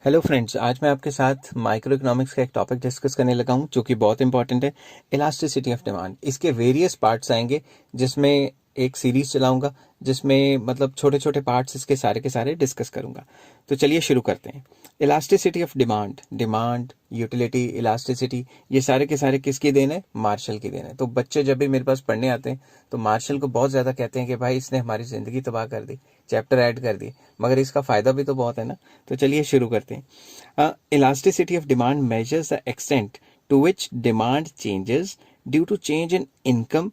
Hello friends, आज मैं आपके साथ माइक्रो इकोनॉमिक्स का एक टॉपिक डिस्कस करने लगा हूं जो कि बहुत इंपॉर्टेंट है, इलास्टिसिटी ऑफ डिमांड। इसके वेरियस पार्ट्स आएंगे जिसमें एक सीरीज चलाऊंगा जिसमें मतलब छोटे छोटे पार्ट्स इसके सारे के सारे डिस्कस करूंगा। तो चलिए शुरू करते हैं। Elasticity of demand, demand, utility, elasticity, ये सारे के सारे किसकी देन है? मार्शल की देन है। तो बच्चे जब भी मेरे पास पढ़ने आते हैं तो मार्शल को बहुत ज़्यादा कहते हैं कि भाई इसने हमारी ज़िंदगी तबाह कर दी, चैप्टर ऐड कर दिए, मगर इसका फ़ायदा भी तो बहुत है ना। तो चलिए शुरू करते हैं। Elasticity of demand measures the extent to which demand changes due to change in income,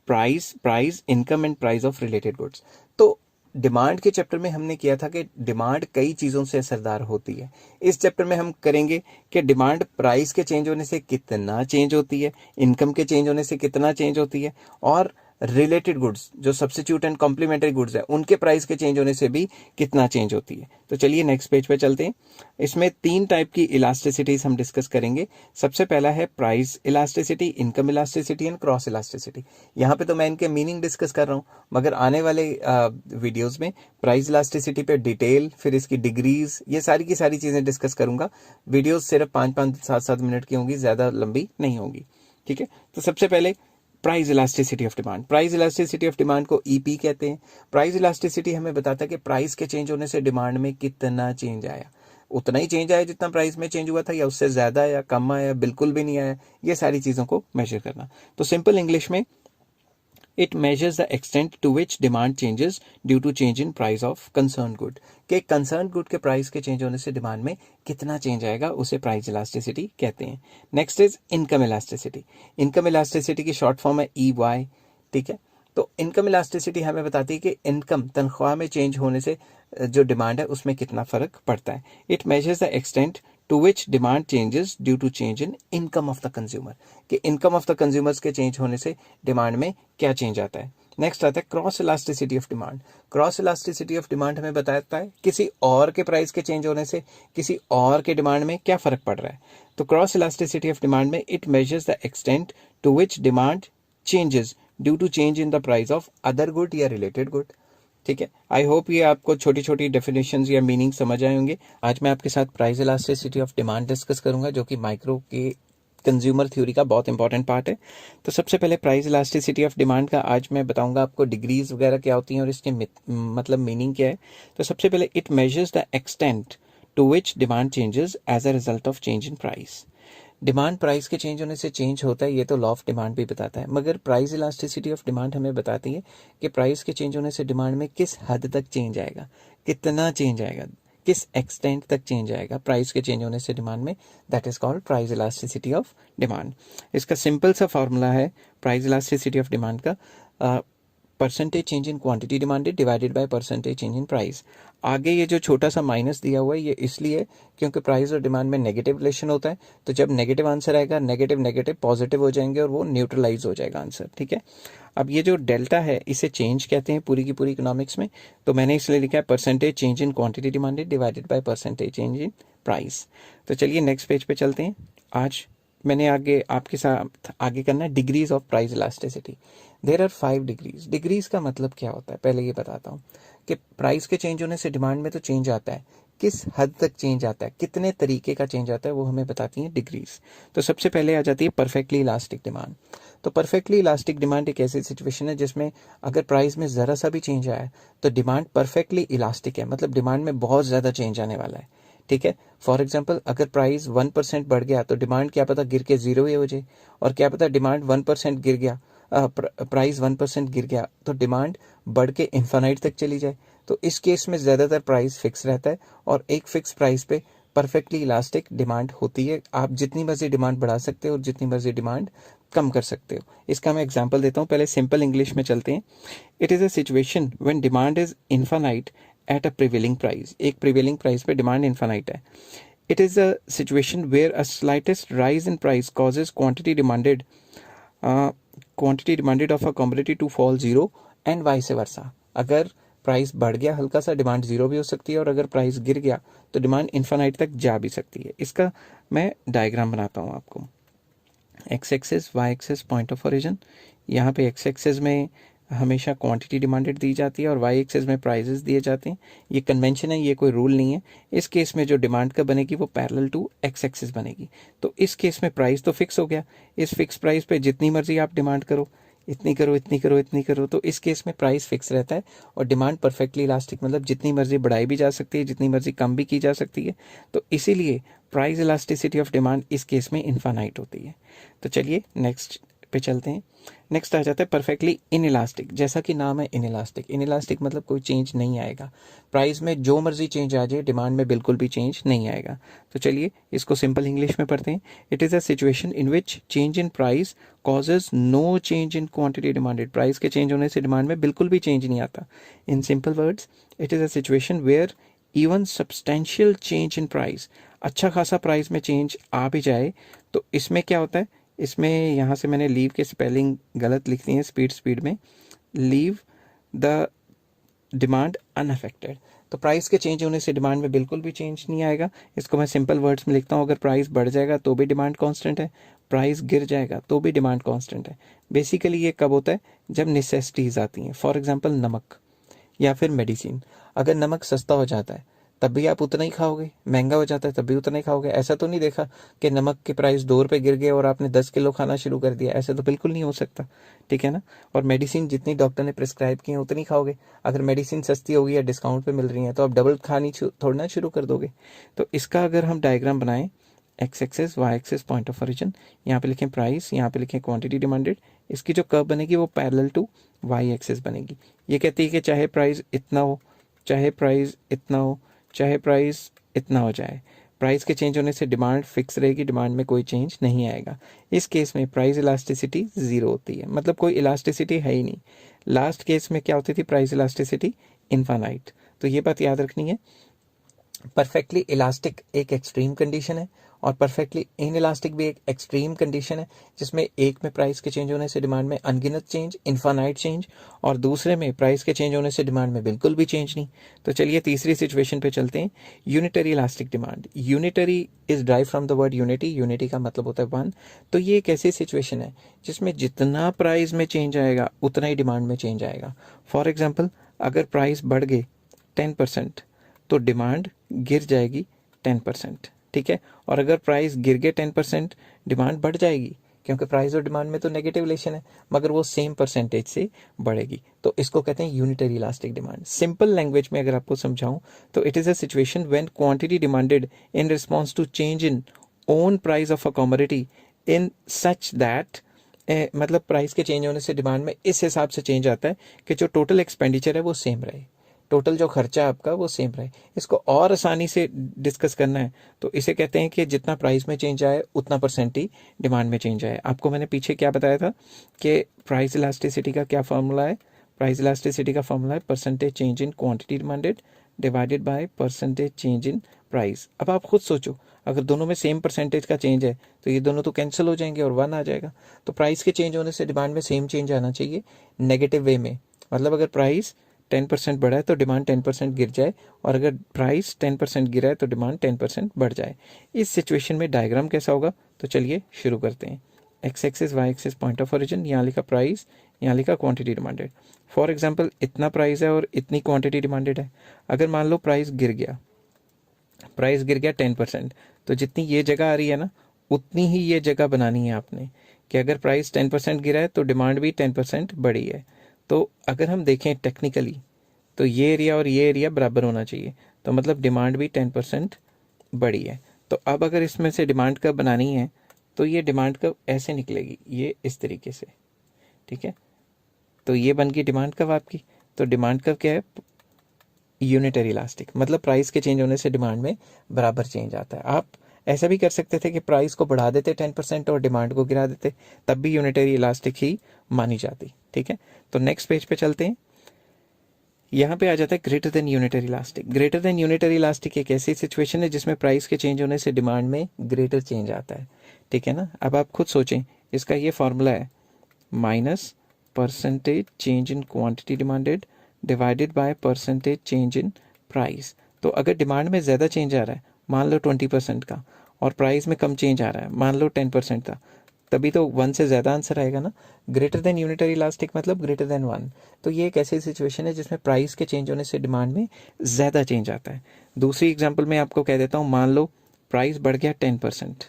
price income and price of related goods. तो डिमांड के चैप्टर में हमने किया था कि डिमांड कई चीज़ों से असरदार होती है। इस चैप्टर में हम करेंगे कि डिमांड प्राइस के चेंज होने से कितना चेंज होती है, इनकम के चेंज होने से कितना चेंज होती है, और रिलेटेड गुड्स जो सब्स्टिट्यूट एंड कॉम्प्लीमेंट्री गुड्स है उनके प्राइस के चेंज होने से भी कितना चेंज होती है। तो चलिए नेक्स्ट पेज पे चलते हैं। इसमें 3 टाइप की इलास्टिसिटीज हम डिस्कस करेंगे। सबसे पहला है price elasticity, income elasticity and cross elasticity. यहाँ पे तो मैं इनके मीनिंग डिस्कस कर रहा हूँ, मगर आने वाले वीडियोज में प्राइस इलास्टिसिटी पे डिटेल, फिर इसकी डिग्रीज, ये सारी की सारी चीज़ें डिस्कस करूंगा। वीडियोज सिर्फ 5-5, 7-7 मिनट की होंगी, ज़्यादा लंबी नहीं होंगी। ठीक है, तो सबसे पहले price elasticity of demand. Price elasticity of demand को ईपी कहते हैं। प्राइस इलास्टिसिटी हमें बताता है कि प्राइस के चेंज होने से डिमांड में कितना चेंज आया, उतना ही चेंज आया जितना प्राइस में चेंज हुआ था, या उससे ज्यादा आया, कम आया, बिल्कुल भी नहीं आया, ये सारी चीजों को मेजर करना। तो सिंपल इंग्लिश में it measures the extent to which demand changes due to change in price of concern good. के कंसर्न गुड के प्राइस के चेंज होने से डिमांड में कितना चेंज आएगा, उसे प्राइस इलास्टिसिटी कहते हैं। Next is income elasticity. Income elasticity की शॉर्ट फॉर्म है EY। ठीक है, तो इनकम इलास्टिसिटी हमें बताती है कि इनकम, तनख्वाह में चेंज होने से जो डिमांड है उसमें कितना फर्क पड़ता है। It measures the extent to which demand changes due to change in income of the consumer. कि इनकम ऑफ द कंज्यूमर्स के चेंज होने से डिमांड में क्या चेंज आता है। नेक्स्ट आता है cross elasticity of demand. Cross elasticity of demand हमें बताता है किसी और के प्राइस के चेंज होने से किसी और के डिमांड में क्या फर्क पड़ रहा है। तो क्रॉस इलास्टिसिटी ऑफ डिमांड में it measures the extent to which demand changes due to change in the price of other good या रिलेटेड गुड। ठीक है, आई होप ये आपको छोटी छोटी डेफिनेशंस या मीनिंग समझ आए होंगे। आज मैं आपके साथ price elasticity of demand discuss करूंगा जो कि माइक्रो के कंज्यूमर थ्योरी का बहुत इंपॉर्टेंट पार्ट है। तो सबसे पहले प्राइस इलास्टिसिटी ऑफ डिमांड का आज मैं बताऊंगा आपको डिग्रीज वगैरह क्या होती हैं और इसके मतलब मीनिंग क्या है। तो सबसे पहले it measures the extent to which demand changes as a result of change in price. Demand price के चेंज होने से चेंज होता है, ये तो लॉ ऑफ डिमांड भी बताता है, मगर प्राइस इलास्टिसिटी ऑफ डिमांड हमें बताती है कि प्राइस के चेंज होने से डिमांड में किस हद तक चेंज आएगा, कितना चेंज आएगा, किस एक्सटेंट तक चेंज आएगा प्राइस के चेंज होने से डिमांड में। That is called price elasticity of demand. इसका सिंपल सा फॉर्मूला है प्राइस इलास्टिसिटी ऑफ डिमांड का, percentage change in quantity demanded divided by percentage change in price. आगे ये जो छोटा सा माइनस दिया हुआ है ये इसलिए क्योंकि प्राइस और डिमांड में नेगेटिव रिलेशन होता है। तो जब नेगेटिव आंसर आएगा, नेगेटिव नेगेटिव पॉजिटिव हो जाएंगे और वो न्यूट्रलाइज हो जाएगा आंसर। ठीक है, अब ये जो डेल्टा है इसे चेंज कहते हैं पूरी की पूरी इकोनॉमिक्स में। तो मैंने इसलिए लिखा है percentage change in quantity demanded divided by percentage change in price. तो चलिए नेक्स्ट पेज पे चलते हैं। आज मैंने आगे आपके साथ आगे करना है degrees of price elasticity. There are 5 degrees. Degrees का मतलब क्या होता है पहले ये बताता हूँ कि प्राइस के चेंज होने से डिमांड में तो चेंज आता है, किस हद तक चेंज आता है, कितने तरीके का चेंज आता है, वो हमें बताती हैं डिग्रीज। तो सबसे पहले आ जाती है परफेक्टली इलास्टिक डिमांड। तो परफेक्टली इलास्टिक डिमांड एक ऐसी सिचुएशन है जिसमें अगर प्राइस में ज़रा सा भी चेंज आया तो डिमांड परफेक्टली इलास्टिक है, मतलब डिमांड में बहुत ज़्यादा चेंज आने वाला है। ठीक है, फॉर एग्जाम्पल अगर प्राइस 1% बढ़ गया तो डिमांड क्या पता गिर के 0 ही हो जाए, और क्या पता डिमांड 1% गिर गया, प्राइस 1% गिर गया तो डिमांड बढ़ के इन्फानाइट तक चली जाए। तो इस केस में ज़्यादातर प्राइस फिक्स रहता है और एक फिक्स प्राइस पे परफेक्टली इलास्टिक डिमांड होती है। आप जितनी मर्जी डिमांड बढ़ा सकते हो और जितनी मर्जी डिमांड कम कर सकते हो। इसका मैं एग्जांपल देता हूँ, पहले सिंपल इंग्लिश में चलते हैं। It is a situation when demand is infinite at a prevailing price. एक प्रिवेलिंग प्राइस पे डिमांड इन्फानाइट है। It is a situation where a slightest rise in price causes quantity demanded of a commodity to fall 0 and vice versa. अगर price बढ़ गया हल्का सा, demand 0 भी हो सकती है, और अगर प्राइस गिर गया तो डिमांड इन्फानाइट तक जा भी सकती है। इसका मैं डायग्राम बनाता हूँ आपको। X axis, Y axis point of origin. यहाँ पे एक्स एक्सेस में हमेशा क्वांटिटी डिमांडेड दी जाती है और वाई एक्सेस में प्राइजेस दिए जाते हैं। ये कन्वेंशन है, ये कोई रूल नहीं है। इस केस में जो डिमांड का बनेगी वो पैरेलल टू एक्स एक्सिस बनेगी। तो इस केस में प्राइस तो फिक्स हो गया, इस फिक्स प्राइस पे जितनी मर्जी आप डिमांड करो, इतनी करो इतनी करो इतनी करो, तो इस केस में प्राइस फिक्स रहता है और डिमांड परफेक्टली इलास्टिक, मतलब जितनी मर्जी बढ़ाई भी जा सकती है, जितनी मर्जी कम भी की जा सकती है। तो इसीलिए प्राइस इलास्टिसिटी ऑफ डिमांड इस केस में इनफाइनाइट होती है। तो चलिए नेक्स्ट पे चलते हैं। नेक्स्ट आ जाता है परफेक्टली इन इलास्टिक। जैसा कि नाम है इन इलास्टिक, इन इलास्टिक मतलब कोई चेंज नहीं आएगा प्राइस में, जो मर्जी चेंज आ जाए डिमांड में बिल्कुल भी चेंज नहीं आएगा। तो चलिए इसको सिंपल इंग्लिश में पढ़ते हैं। It is a situation in which change in price causes no change in quantity demanded. Price के चेंज होने से डिमांड में बिल्कुल भी चेंज नहीं आता। In simple words, it is a situation where even substantial change in price, अच्छा खासा प्राइस में चेंज आ भी जाए तो इसमें क्या होता है, इसमें यहाँ से मैंने लीव के स्पेलिंग गलत लिख दी है स्पीड में, लीव द डिमांड अनअफेक्टेड। तो प्राइस के चेंज होने से डिमांड में बिल्कुल भी चेंज नहीं आएगा। इसको मैं सिंपल वर्ड्स में लिखता हूँ, अगर प्राइस बढ़ जाएगा तो भी डिमांड कांस्टेंट है, प्राइस गिर जाएगा तो भी डिमांड कांस्टेंट है। बेसिकली ये कब होता है, जब नेसेसिटीज आती हैं। फॉर एग्जांपल नमक या फिर मेडिसिन, अगर नमक सस्ता हो जाता है तब भी आप उतना ही खाओगे, महंगा हो जाता है तब भी उतना ही खाओगे। ऐसा तो नहीं देखा कि नमक के प्राइस 2 रुपये गिर गए और आपने 10 किलो खाना शुरू कर दिया, ऐसा तो बिल्कुल नहीं हो सकता, ठीक है ना। और मेडिसिन जितनी डॉक्टर ने प्रिस्क्राइब की है उतनी खाओगे। अगर मेडिसिन सस्ती होगी या डिस्काउंट पे मिल रही है तो आप डबल खानी थोड़ा ना शुरू कर दोगे। तो इसका अगर हम डायग्राम बनाएं, X axis Y axis point of origin, यहाँ पे लिखें प्राइस, यहाँ पे लिखें क्वांटिटी डिमांडेड, इसकी जो कर्व बनेगी वो पैरेलल टू वाई एक्सेस बनेगी। ये कहती है कि चाहे प्राइस इतना हो, चाहे प्राइस इतना हो, चाहे प्राइस इतना हो जाए, प्राइस के चेंज होने से डिमांड फिक्स रहेगी, डिमांड में कोई चेंज नहीं आएगा। इस केस में प्राइस इलास्टिसिटी 0 होती है, मतलब कोई इलास्टिसिटी है ही नहीं। लास्ट केस में क्या होती थी, प्राइस इलास्टिसिटी इनफाइनाइट। तो ये बात याद रखनी है। परफेक्टली इलास्टिक एक एक्सट्रीम कंडीशन है और परफेक्टली इन इलास्टिक भी एक एक्सट्रीम कंडीशन है, जिसमें एक में प्राइस के चेंज होने से डिमांड में अनगिनत चेंज, इनफाइनाइट चेंज, और दूसरे में प्राइस के चेंज होने से डिमांड में बिल्कुल भी चेंज नहीं। तो चलिए तीसरी सिचुएशन पे चलते हैं, unitary elastic demand. Unitary is drive from the word unity, unity का मतलब होता है वन। तो ये एक ऐसी सिचुएशन है जिसमें जितना प्राइस में चेंज आएगा उतना ही डिमांड में चेंज आएगा। फॉर एग्जाम्पल, अगर प्राइस बढ़ गए 10% तो डिमांड गिर जाएगी 10%, ठीक है। और अगर प्राइस गिर गए 10% डिमांड बढ़ जाएगी, क्योंकि प्राइस और डिमांड में तो नेगेटिव रिलेशन है, मगर वो सेम परसेंटेज से बढ़ेगी। तो इसको कहते हैं unitary elastic demand. Simple language में अगर आपको समझाऊं तो it is a situation when quantity demanded in response to change in own price of a commodity in such that, मतलब प्राइस के चेंज होने से डिमांड में इस हिसाब से चेंज आता है कि जो टोटल एक्सपेंडिचर है वो सेम रहे, टोटल जो खर्चा है आपका वो सेम रहे। इसको और आसानी से डिस्कस करना है तो इसे कहते हैं कि जितना प्राइस में चेंज आए उतना परसेंट ही डिमांड में चेंज आए। आपको मैंने पीछे क्या बताया था कि प्राइस इलास्टिसिटी का क्या फॉर्मूला है, प्राइस इलास्टिसिटी का फॉर्मूला है percentage change in quantity demanded divided by percentage change in price. अब आप खुद सोचो, अगर दोनों में सेम परसेंटेज का चेंज है तो ये दोनों तो कैंसिल हो जाएंगे और 1 आ जाएगा। तो प्राइस के चेंज होने से डिमांड में सेम चेंज आना चाहिए नेगेटिव वे में, मतलब अगर प्राइस 10% बढ़ा है तो डिमांड 10% गिर जाए, और अगर प्राइस 10% गिरा है तो डिमांड 10% बढ़ जाए। इस सिचुएशन में डायग्राम कैसा होगा, तो चलिए शुरू करते हैं। X axis Y axis point of origin, यहाँ लिखा प्राइस, यहाँ लिखा क्वांटिटी डिमांडेड। फॉर एग्जांपल इतना प्राइस है और इतनी क्वांटिटी डिमांडेड है। अगर मान लो प्राइस गिर गया, प्राइस गिर गया 10%, तो जितनी ये जगह आ रही है ना उतनी ही ये जगह बनानी है आपने, कि अगर प्राइस 10% गिरा है तो डिमांड भी 10% बढ़ी है। तो अगर हम देखें टेक्निकली तो ये एरिया और ये एरिया बराबर होना चाहिए, तो मतलब डिमांड भी 10% बढ़ी है। तो अब अगर इसमें से डिमांड कर्व बनानी है तो ये डिमांड कर्व ऐसे निकलेगी, ये इस तरीके से, ठीक है। तो ये बन गई डिमांड कर्व आपकी। तो डिमांड कर्व क्या है, यूनिटरी इलास्टिक, मतलब प्राइस के चेंज होने से डिमांड में बराबर चेंज आता है। आप ऐसा भी कर सकते थे कि प्राइस को बढ़ा देते 10% और डिमांड को गिरा देते, तब भी यूनिटरी इलास्टिक ही मानी जाती, ठीक है। तो नेक्स्ट पेज पे चलते हैं। यहाँ पे आ जाता है greater than unitary elastic. Greater than unitary elastic एक ऐसी सिचुएशन है जिसमें प्राइस के चेंज होने से डिमांड में ग्रेटर चेंज आता है, ठीक है ना। अब आप खुद सोचें, इसका ये फॉर्मूला है minus percentage change in quantity demanded divided by percentage change in price. तो अगर डिमांड में ज़्यादा चेंज आ रहा है, मान लो 20% का, और प्राइस में कम चेंज आ रहा है, मान लो 10% का, तभी तो 1 से ज़्यादा आंसर आएगा ना। ग्रेटर देन यूनिटरी इलास्टिक मतलब ग्रेटर देन 1। तो ये एक ऐसी सिचुएशन है जिसमें प्राइस के चेंज होने से डिमांड में ज़्यादा चेंज आता है। दूसरी एग्जाम्पल मैं आपको कह देता हूँ, मान लो प्राइस बढ़ गया 10%,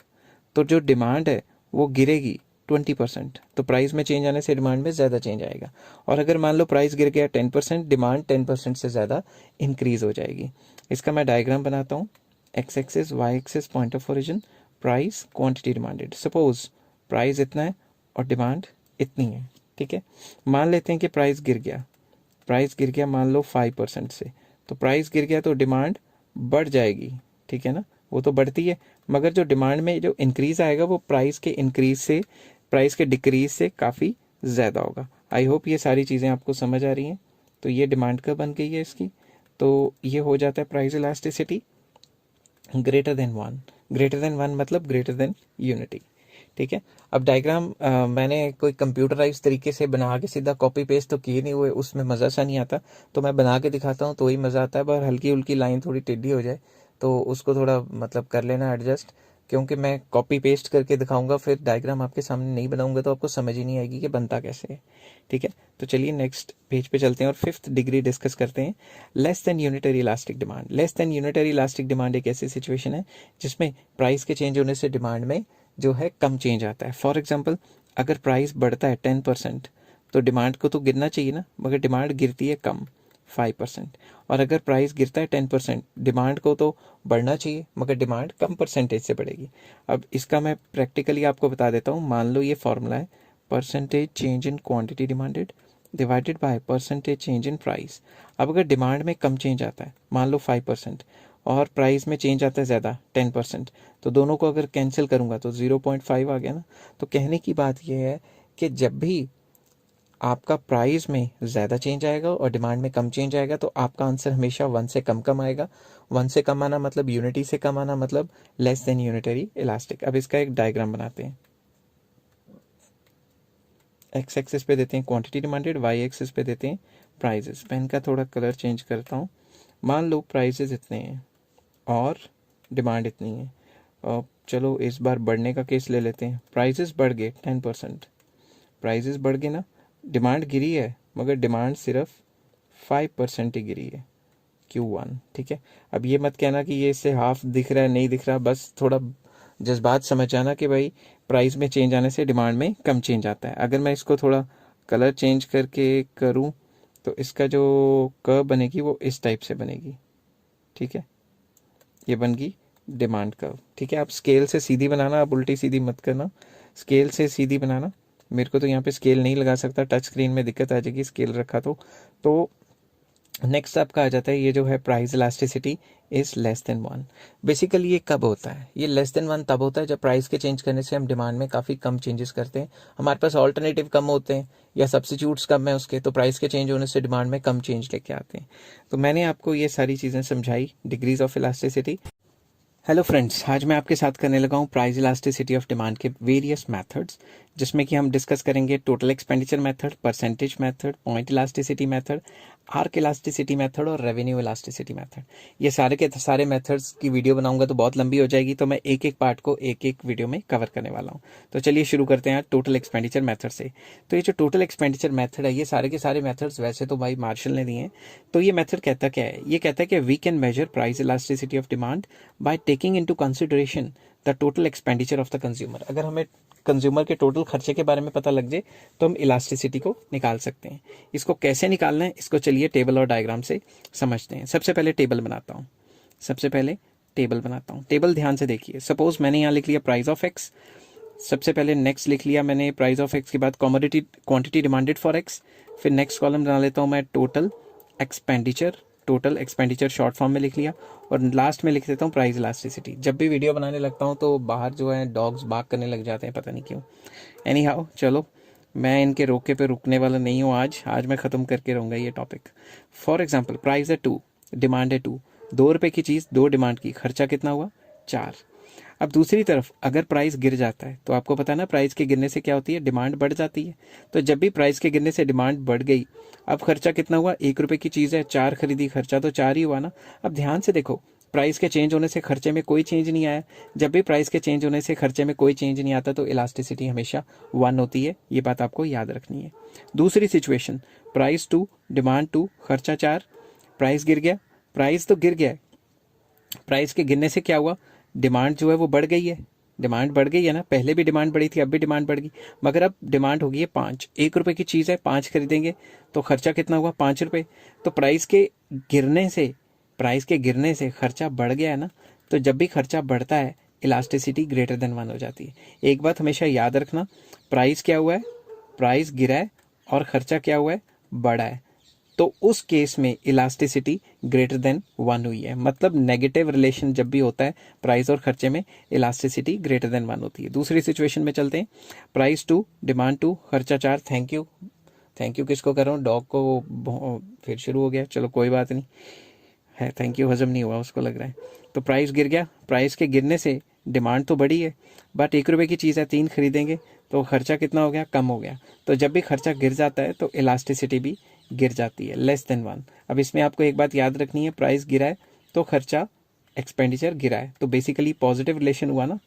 तो जो डिमांड है वो गिरेगी 20%, तो प्राइस में चेंज आने से डिमांड में ज़्यादा चेंज आएगा। और अगर मान लो प्राइस गिर गया 10%, डिमांड 10% से ज़्यादा इंक्रीज हो जाएगी। इसका मैं डायग्राम बनाता हूँ। X axis, Y axis, point of origin, price, quantity demanded. Suppose price इतना है और डिमांड इतनी है, ठीक है। मान लेते हैं कि प्राइस गिर गया मान लो 5% से, तो प्राइस गिर गया तो डिमांड बढ़ जाएगी, ठीक है ना, वो तो बढ़ती है, मगर जो डिमांड में जो इंक्रीज आएगा वो प्राइस के डिक्रीज से काफ़ी ज़्यादा होगा। आई होप ये सारी चीज़ें आपको समझ आ रही हैं। तो ये डिमांड कब बन गई है इसकी, तो ये हो जाता है प्राइस इलास्टिसिटी ग्रेटर देन 1 मतलब ग्रेटर देन यूनिटी, ठीक है। अब डायग्राम मैंने कोई कंप्यूटराइज तरीके से बना के सीधा कॉपी पेस्ट तो किए नहीं हुए, उसमें मज़ा सा नहीं आता, तो मैं बना के दिखाता हूँ तो ही मज़ा आता है। पर हल्की हुल्की लाइन थोड़ी टेढ़ी हो जाए तो उसको थोड़ा मतलब कर लेना एडजस्ट, क्योंकि मैं कॉपी पेस्ट करके दिखाऊंगा, फिर डायग्राम आपके सामने नहीं बनाऊंगा तो आपको समझ ही नहीं आएगी कि बनता कैसे है, ठीक है। तो चलिए नेक्स्ट पेज पे चलते हैं और 5th डिग्री डिस्कस करते हैं, less than unitary elastic demand. Less than unitary elastic demand एक ऐसी सिचुएशन है जिसमें प्राइस के चेंज होने से डिमांड में जो है कम चेंज आता है। फॉर एग्जाम्पल, अगर प्राइस बढ़ता है 10%, तो डिमांड को तो गिरना चाहिए ना, मगर डिमांड गिरती है कम 5%। और अगर प्राइस गिरता है 10%, डिमांड को तो बढ़ना चाहिए, मगर डिमांड कम परसेंटेज से बढ़ेगी। अब इसका मैं प्रैक्टिकली आपको बता देता हूँ। मान लो ये फॉर्मूला है, percentage change in quantity demanded divided by percentage change in price. अब अगर डिमांड में कम चेंज आता है, मान लो 5%, और प्राइस में चेंज आता है ज़्यादा 10%, तो दोनों को अगर कैंसिल करूँगा तो 0.5 आ गया ना। तो कहने की बात यह है कि जब भी आपका प्राइस में ज़्यादा चेंज आएगा और डिमांड में कम चेंज आएगा तो आपका आंसर हमेशा 1 से कम कम आएगा। 1 से कम आना मतलब यूनिटी से कम आना मतलब लेस देन यूनिटरी इलास्टिक। अब इसका एक डायग्राम बनाते हैं। एक्स एक्सिस पे देते हैं क्वांटिटी डिमांडेड, वाई एक्सिस पे देते हैं प्राइजेस। पेन का थोड़ा कलर चेंज करता हूँ। मान लो प्राइजेस इतने हैं और डिमांड इतनी है, और चलो इस बार बढ़ने का केस ले लेते हैं। प्राइजेस बढ़ गए 10%, प्राइजेस बढ़ गए ना, डिमांड गिरी है मगर डिमांड सिर्फ 5% ही गिरी है, Q1, ठीक है। अब ये मत कहना कि ये इससे हाफ दिख रहा है, नहीं दिख रहा, बस थोड़ा जज्बात समझ जाना कि भाई प्राइस में चेंज आने से डिमांड में कम चेंज आता है। अगर मैं इसको थोड़ा कलर चेंज करके करूं तो इसका जो कर्व बनेगी वो इस टाइप से बनेगी, ठीक है। ये बन गई डिमांड कर्व, ठीक है। आप स्केल से सीधी बनाना, आप उल्टी सीधी मत करना, स्केल से सीधी बनाना। मेरे को तो यहाँ पे स्केल नहीं लगा सकता, टच स्क्रीन में दिक्कत आ जाएगी स्केल रखा तो नेक्स्ट आपका आ जाता है ये जो है price elasticity is less than 1। Basically ये कब होता है, ये लेस देन 1 तब होता है जब प्राइस के चेंज करने से हम डिमांड में काफ़ी कम चेंजेस करते हैं, हमारे पास ऑल्टरनेटिव कम होते हैं या सब्सिट्यूट्स कम है उसके, तो प्राइस के चेंज होने से डिमांड में कम चेंज लेके आते हैं। तो मैंने आपको ये सारी चीज़ें समझाई, degrees of elasticity. Hello friends, आज मैं आपके साथ करने लगा हूँ प्राइस इलास्टिसिटी ऑफ डिमांड के वेरियस मेथड्स, जिसमें कि हम डिस्कस करेंगे total expenditure method, percentage method, point elasticity method, arc elasticity method और रेवेन्यू इलास्टिसिटी मेथड। ये सारे के सारे मेथड्स की वीडियो बनाऊंगा तो बहुत लंबी हो जाएगी, तो मैं एक एक पार्ट को एक एक वीडियो में कवर करने वाला हूँ। तो चलिए शुरू करते हैं टोटल एक्सपेंडिचर मेथड से। तो ये जो टोटल एक्सपेंडिचर मेथड है, ये सारे के सारे मेथड्स वैसे तो भाई मार्शल ने दिए हैं। तो ये मेथड कहता क्या है, ये कहता है कि we can measure price elasticity of demand by taking into consideration the total expenditure of the consumer. अगर हमें कंज्यूमर के टोटल खर्चे के बारे में पता लग जाए तो हम इलास्टिसिटी को निकाल सकते हैं। इसको कैसे निकालना है, इसको चलिए टेबल और डायग्राम से समझते हैं। सबसे पहले टेबल बनाता हूँ। टेबल ध्यान से देखिए। सपोज मैंने यहाँ लिख लिया प्राइस ऑफ एक्स, सबसे पहले नेक्स्ट लिख लिया मैंने प्राइस ऑफ एक्स के बाद commodity quantity demanded for x, फिर नेक्स्ट कॉलम बना लेता हूँ मैं टोटल एक्सपेंडिचर शॉर्ट फॉर्म में लिख लिया, और लास्ट में लिख देता हूँ प्राइस इलास्टिसिटी। जब भी वीडियो बनाने लगता हूँ तो बाहर जो है डॉग्स बाग करने लग जाते हैं, पता नहीं क्यों। एनी हाउ, चलो मैं इनके रोके पे रुकने वाला नहीं हूँ, आज मैं ख़त्म करके रहूँगा ये टॉपिक। फॉर एग्जाम्पल, प्राइस है 2, डिमांड है 2, 2 रुपये की चीज़ 2 डिमांड की, खर्चा कितना हुआ 4। अब दूसरी तरफ अगर प्राइस गिर जाता है तो आपको पता है ना, प्राइस के गिरने से क्या होती है, डिमांड बढ़ जाती है। तो जब भी प्राइस के गिरने से डिमांड बढ़ गई, अब खर्चा कितना हुआ, 1 रुपये की चीज़ है 4 खरीदी, खर्चा तो 4 ही हुआ ना। अब ध्यान से देखो, प्राइस के चेंज होने से खर्चे में कोई चेंज नहीं आया। जब भी प्राइस के चेंज होने से खर्चे में कोई चेंज नहीं आता तो इलास्टिसिटी हमेशा 1 होती है। ये बात आपको याद रखनी है। दूसरी सिचुएशन, प्राइस 2, डिमांड 2, खर्चा 4, प्राइस गिर गया। प्राइस तो गिर गया है, प्राइस के गिरने से क्या हुआ, डिमांड जो है वो बढ़ गई है। डिमांड बढ़ गई है ना, पहले भी डिमांड बढ़ी थी, अब भी डिमांड बढ़ गई, मगर अब डिमांड हो गई है 5। 1 रुपए की चीज़ है, 5 खरीदेंगे तो खर्चा कितना हुआ, 5 रुपए। तो प्राइस के गिरने से खर्चा बढ़ गया है ना। तो जब भी खर्चा बढ़ता है इलास्टिसिटी ग्रेटर देन 1 हो जाती है। एक बात हमेशा याद रखना, प्राइस क्या हुआ है, प्राइस गिरा है और खर्चा क्या हुआ है, बढ़ा है। तो उस केस में इलास्टिसिटी ग्रेटर देन 1 हुई है। मतलब नेगेटिव रिलेशन जब भी होता है प्राइस और खर्चे में, इलास्टिसिटी ग्रेटर देन 1 होती है। दूसरी सिचुएशन में चलते हैं, प्राइस 2, डिमांड 2, खर्चा 4। थैंक यू किसको कर रहा हूँ, डॉग को। फिर शुरू हो गया, चलो कोई बात नहीं है, थैंक यू हजम नहीं हुआ उसको लग रहा है। तो प्राइस गिर गया, प्राइस के गिरने से डिमांड तो बढ़ी है, बट 1 रुपए की चीज़ है, 3 खरीदेंगे तो खर्चा कितना हो गया, कम हो गया। तो जब भी खर्चा गिर जाता है तो इलास्टिसिटी भी गिर जाती है, लेस देन 1। अब इसमें आपको एक बात याद रखनी है, प्राइस गिरा है तो खर्चा, एक्सपेंडिचर गिरा है, तो बेसिकली पॉजिटिव रिलेशन हुआ ना।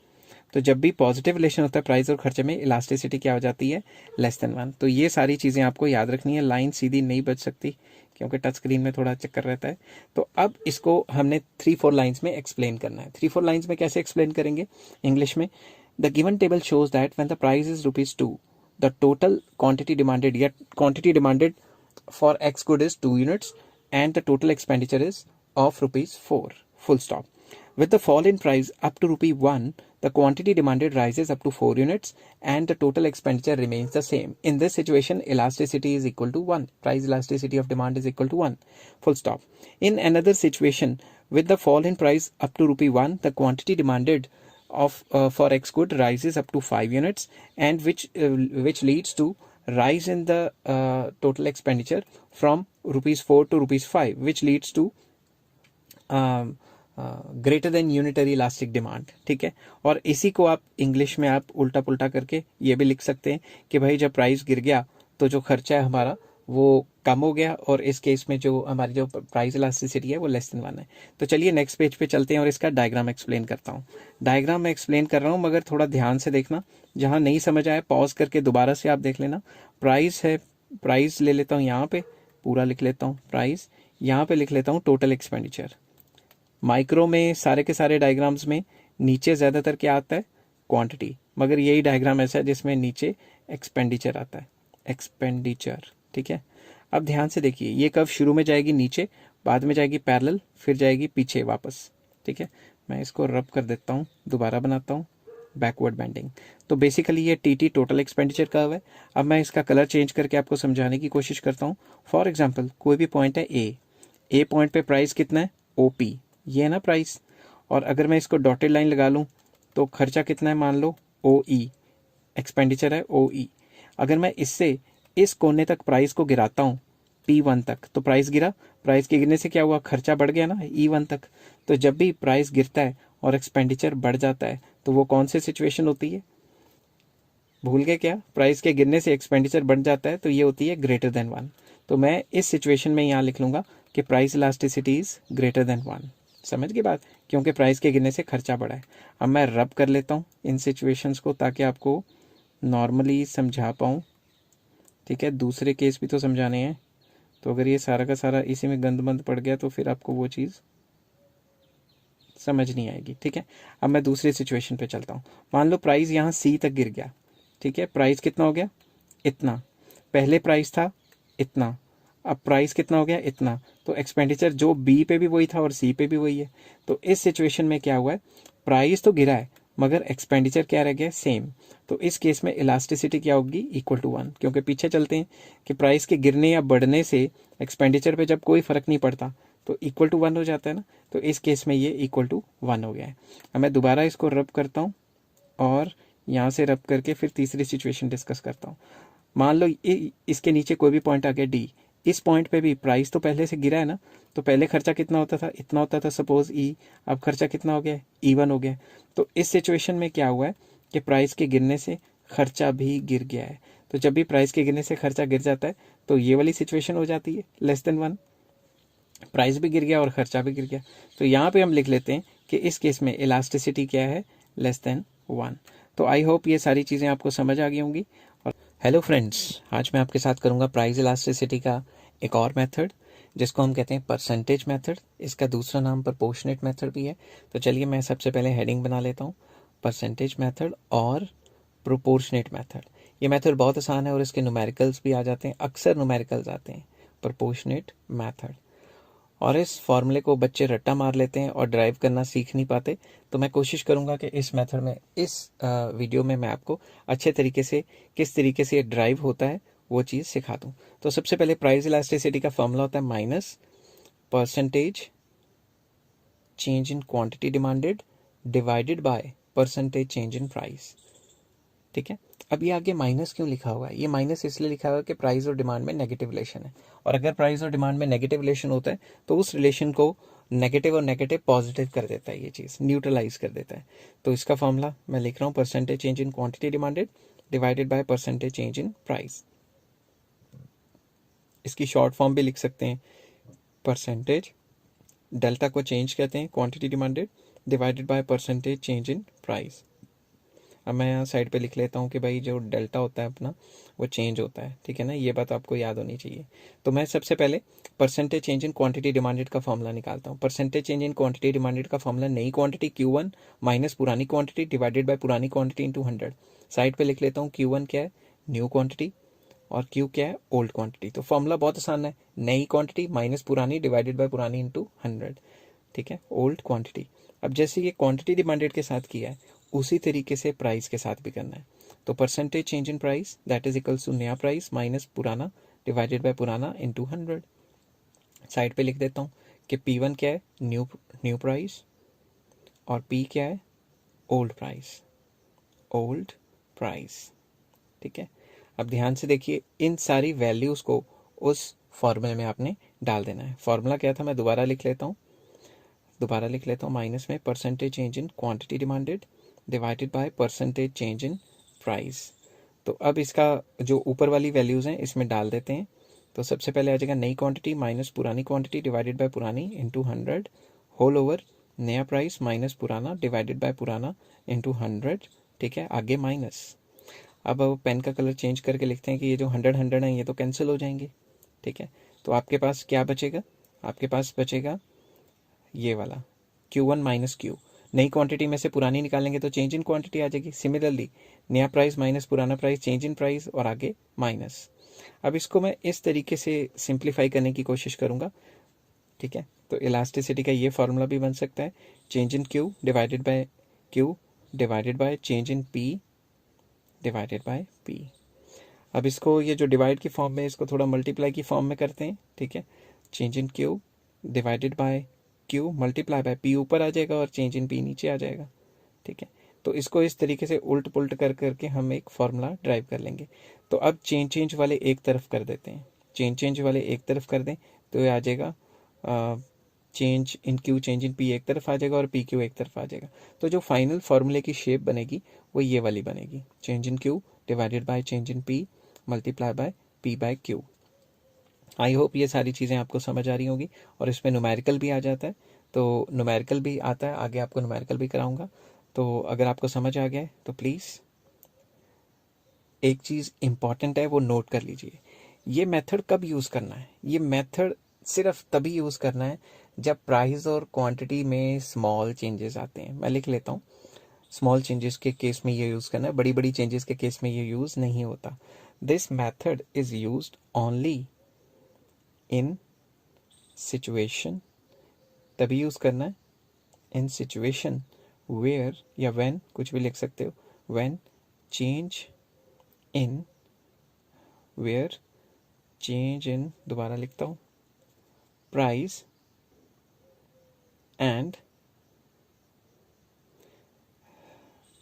तो जब भी पॉजिटिव रिलेशन होता है प्राइस और खर्चे में, इलास्टिसिटी क्या हो जाती है, लेस देन 1। तो ये सारी चीज़ें आपको याद रखनी है। लाइन सीधी नहीं बच सकती क्योंकि टच स्क्रीन में थोड़ा चक्कर रहता है। तो अब इसको हमने 3-4 लाइन्स में एक्सप्लेन करना है। 3-4 लाइन्स में कैसे एक्सप्लेन करेंगे इंग्लिश में, the given table shows that when the price is ₹2, the total quantity demanded या quantity demanded for X good is 2 units and the total expenditure is of ₹4, full stop. With the fall in price up to ₹1, the quantity demanded rises up to 4 units and the total expenditure remains the same. In this situation, elasticity is equal to 1. Price elasticity of demand is equal to 1, full stop. In another situation, with the fall in price up to ₹1, the quantity demanded for X good rises up to 5 units and which leads to rise in the total expenditure from ₹4 to ₹5, which leads to greater than unitary elastic demand. ठीक है, और इसी को आप English में आप उल्टा पुल्टा करके ये भी लिख सकते हैं कि भाई जब प्राइस गिर गया तो जो खर्चा है हमारा वो कम हो गया, और इस केस में जो हमारी जो प्राइस इलास्टिसिटी है वो लेस देन 1 है। तो चलिए नेक्स्ट पेज पे चलते हैं और इसका डायग्राम एक्सप्लेन करता हूँ। डायग्राम मैं एक्सप्लेन कर रहा हूँ मगर थोड़ा ध्यान से देखना, जहाँ नहीं समझ आए पॉज करके दोबारा से आप देख लेना। प्राइस है, प्राइस ले लेता हूँ यहाँ पे, पूरा लिख लेता हूँ प्राइस, यहाँ पे लिख लेता हूँ टोटल एक्सपेंडिचर। माइक्रो में सारे के सारे डायग्राम्स में नीचे ज़्यादातर क्या आता है, क्वांटिटी, मगर यही डायग्राम ऐसा है जिसमें नीचे एक्सपेंडिचर आता है, एक्सपेंडिचर। ठीक है, अब ध्यान से देखिए, ये कर्व शुरू में जाएगी नीचे, बाद में जाएगी पैरेलल, फिर जाएगी पीछे वापस। ठीक है, मैं इसको रब कर देता हूँ, दोबारा बनाता हूँ, बैकवर्ड बेंडिंग। तो बेसिकली ये टीटी टोटल एक्सपेंडिचर कर्व है। अब मैं इसका कलर चेंज करके आपको समझाने की कोशिश करता हूँ। फॉर एग्जाम्पल कोई भी पॉइंट है ए पॉइंट पे प्राइस कितना है, OP, ये है ना प्राइस, और अगर मैं इसको डॉटेड लाइन लगा लूँ तो खर्चा कितना है, मान लो OE, एक्सपेंडिचर है OE। अगर मैं इससे इस कोने तक प्राइस को गिराता हूँ P1 तक, तो प्राइस गिरा, प्राइस के गिरने से क्या हुआ, खर्चा बढ़ गया ना E1 तक। तो जब भी प्राइस गिरता है और एक्सपेंडिचर बढ़ जाता है तो वो कौन सी सिचुएशन होती है, भूल गए क्या, प्राइस के गिरने से एक्सपेंडिचर बढ़ जाता है तो ये होती है ग्रेटर देन 1। तो मैं इस सिचुएशन में यहाँ लिख लूंगा कि price elasticity is greater than 1। समझ गई बात, क्योंकि प्राइस के गिरने से खर्चा बढ़ा है। अब मैं रब कर लेता हूँ इन सिचुएशंस को ताकि आपको नॉर्मली समझा पाऊँ। ठीक है, दूसरे केस भी तो समझाने हैं, तो अगर ये सारा का सारा इसी में गंद पड़ गया तो फिर आपको वो चीज़ समझ नहीं आएगी। ठीक है, अब मैं दूसरी सिचुएशन पे चलता हूँ। मान लो प्राइस यहाँ C तक गिर गया। ठीक है, प्राइस कितना हो गया, इतना, पहले प्राइस था इतना, अब प्राइस कितना हो गया, इतना। तो एक्सपेंडिचर जो B पे भी वही था और C पे भी वही है। तो इस सिचुएशन में क्या हुआ है, प्राइस तो गिरा है मगर एक्सपेंडिचर क्या रह गया, सेम। तो इस केस में इलास्टिसिटी क्या होगी, इक्वल टू 1, क्योंकि पीछे चलते हैं कि प्राइस के गिरने या बढ़ने से एक्सपेंडिचर पे जब कोई फर्क नहीं पड़ता तो इक्वल टू 1 हो जाता है ना। तो इस केस में ये इक्वल टू 1 हो गया है। अब मैं दोबारा इसको रब करता हूँ और यहाँ से रब करके फिर तीसरी सिचुएशन डिस्कस करता हूँ। मान लो इसके नीचे कोई भी पॉइंट आ गया D, इस पॉइंट पे भी प्राइस तो पहले से गिरा है ना, तो पहले खर्चा कितना होता था, इतना होता था सपोज E, अब खर्चा कितना हो गया, E1 हो गया। तो इस सिचुएशन में क्या हुआ है कि प्राइस के गिरने से खर्चा भी गिर गया है। तो जब भी प्राइस के गिरने से खर्चा गिर जाता है तो ये वाली सिचुएशन हो जाती है लेस देन 1। प्राइस भी गिर गया और खर्चा भी गिर गया। तो यहाँ पे हम लिख लेते हैं कि इस केस में इलास्टिसिटी क्या है, लेस देन 1। तो आई होप ये सारी चीज़ें आपको समझ आ गई होंगी। और हेलो फ्रेंड्स, आज मैं आपके साथ करूँगा प्राइस इलास्टिसिटी का एक और मेथड, जिसको हम कहते हैं परसेंटेज मेथड। इसका दूसरा नाम प्रोपोर्शनेट मेथड भी है। तो चलिए मैं सबसे पहले हेडिंग बना लेता हूँ, परसेंटेज मेथड और प्रोपोर्शनेट मेथड। ये मेथड बहुत आसान है और इसके न्यूमेरिकल्स भी आ जाते हैं, अक्सर न्यूमेरिकल्स आते हैं प्रोपोर्शनेट मेथड। और इस फॉर्मूले को बच्चे रट्टा मार लेते हैं और ड्राइव करना सीख नहीं पाते। तो मैं कोशिश करूंगा कि इस मेथड में, इस वीडियो में मैं आपको अच्छे तरीके से किस तरीके से ड्राइव होता है वो चीज़ सिखा दूं। तो सबसे पहले प्राइस इलास्टिसिटी का फॉर्मूला होता है minus percentage change in quantity demanded divided by percentage change in price. ठीक है, अब ये आगे माइनस क्यों लिखा हुआ है? ये माइनस इसलिए लिखा हुआ है कि प्राइस और डिमांड में नेगेटिव रिलेशन है, और अगर प्राइस और डिमांड में नेगेटिव रिलेशन होता है तो उस रिलेशन को नेगेटिव और नेगेटिव पॉजिटिव कर देता है, ये चीज़ न्यूट्रलाइज कर देता है। तो इसका फॉर्मूला मैं लिख रहा हूँ, percentage change in quantity demanded divided by percentage change in price. इसकी शॉर्ट फॉर्म भी लिख सकते हैं, परसेंटेज, डेल्टा को चेंज कहते हैं, quantity demanded divided by percentage change in price. अब मैं यहाँ साइड पे लिख लेता हूँ कि भाई जो डेल्टा होता है अपना वो चेंज होता है, ठीक है ना, ये बात आपको याद होनी चाहिए। तो मैं सबसे पहले percentage change in quantity demanded का फॉर्मूला निकालता हूँ। Percentage change in quantity demanded का फॉर्मूला नई क्वांटिटी Q1 माइनस पुरानी क्वांटिटी डिवाइडेड बाय पुरानी क्वांटिटी इंटू 100। साइड पे लिख लेता हूँ, Q1 क्या है, न्यू क्वांटिटी, और Q क्या है, ओल्ड क्वांटिटी। तो फॉर्मूला बहुत आसान है, नई क्वांटिटी माइनस पुरानी डिवाइडेड बाय पुरानी इंटू 100, ठीक है, ओल्ड क्वांटिटी। अब जैसे ये क्वांटिटी डिमांडेड के साथ किया है उसी तरीके से प्राइस के साथ भी करना है। तो percentage change in price that is equals to नया प्राइस माइनस पुराना डिवाइडेड बाय पुराना इंटू 100। साइड पे लिख देता हूँ कि P1 क्या है, न्यू प्राइस, और P क्या है, ओल्ड प्राइस, ओल्ड प्राइस। ठीक है, अब ध्यान से देखिए, इन सारी वैल्यूज को उस फॉर्मूले में आपने डाल देना है। फॉर्मूला क्या था, मैं दोबारा लिख लेता हूँ, माइनस में percentage change in quantity demanded divided by percentage change in price. तो अब इसका जो ऊपर वाली वैल्यूज़ हैं इसमें डाल देते हैं। तो सबसे पहले आ जाएगा नई क्वांटिटी माइनस पुरानी क्वांटिटी डिवाइडेड बाय पुरानी इंटू 100 होल ओवर नया प्राइस माइनस पुराना डिवाइडेड बाय पुराना इंटू 100। ठीक है, आगे माइनस। अब पेन का कलर चेंज करके लिखते हैं कि ये जो 100 है ये तो कैंसिल हो जाएंगे। ठीक है, तो आपके पास क्या बचेगा, आपके पास बचेगा ये वाला Q1 माइनस Q। नई क्वांटिटी में से पुरानी निकालेंगे तो चेंज इन क्वांटिटी आ जाएगी। सिमिलरली नया प्राइस माइनस पुराना प्राइस, चेंज इन प्राइस, और आगे माइनस। अब इसको मैं इस तरीके से सिंप्लीफाई करने की कोशिश करूंगा। ठीक है, तो इलास्टिसिटी का ये फॉर्मूला भी बन सकता है, change in Q divided bye Q divided by change in P divided by P। अब इसको, ये जो डिवाइड की फॉर्म में, इसको थोड़ा मल्टीप्लाई की फॉर्म में करते हैं। ठीक है, change in Q divided bye Q multiply by P ऊपर आ जाएगा और चेंज इन P नीचे आ जाएगा। ठीक है, तो इसको इस तरीके से उल्ट पुल्ट कर करके हम एक फॉर्मूला ड्राइव कर लेंगे। तो अब चेंज वाले एक तरफ कर देते हैं, चेंज वाले एक तरफ कर दें तो ये आ जाएगा change in Q change in P एक तरफ आ जाएगा और PQ एक तरफ आ जाएगा। तो जो फाइनल फॉर्मूले की शेप बनेगी वो ये वाली बनेगी, change in Q divided by change in P multiply by P by Q। I hope ये सारी चीज़ें आपको समझ आ रही होंगी। और इसमें न्यूमेरिकल भी आ जाता है, तो न्यूमेरिकल भी आता है, आगे आपको न्यूमेरिकल भी कराऊंगा। तो अगर आपको समझ आ गया है तो प्लीज़ एक चीज़ इंपॉर्टेंट है वो नोट कर लीजिए। ये मेथड कब यूज़ करना है, ये मेथड सिर्फ तभी यूज़ करना है जब प्राइस और क्वांटिटी में स्मॉल चेंजेस आते हैं। मैं लिख लेता हूँ, स्मॉल चेंजेस के केस में ये यूज़ करना है, बड़ी बड़ी चेंजेस के केस में ये यूज़ नहीं होता। This method is used only in situation, तभी यूज़ करना है, इन सिचुएशन वेयर या व्हेन, कुछ भी लिख सकते हो, when change in, where change in, दोबारा लिखता हूँ, price and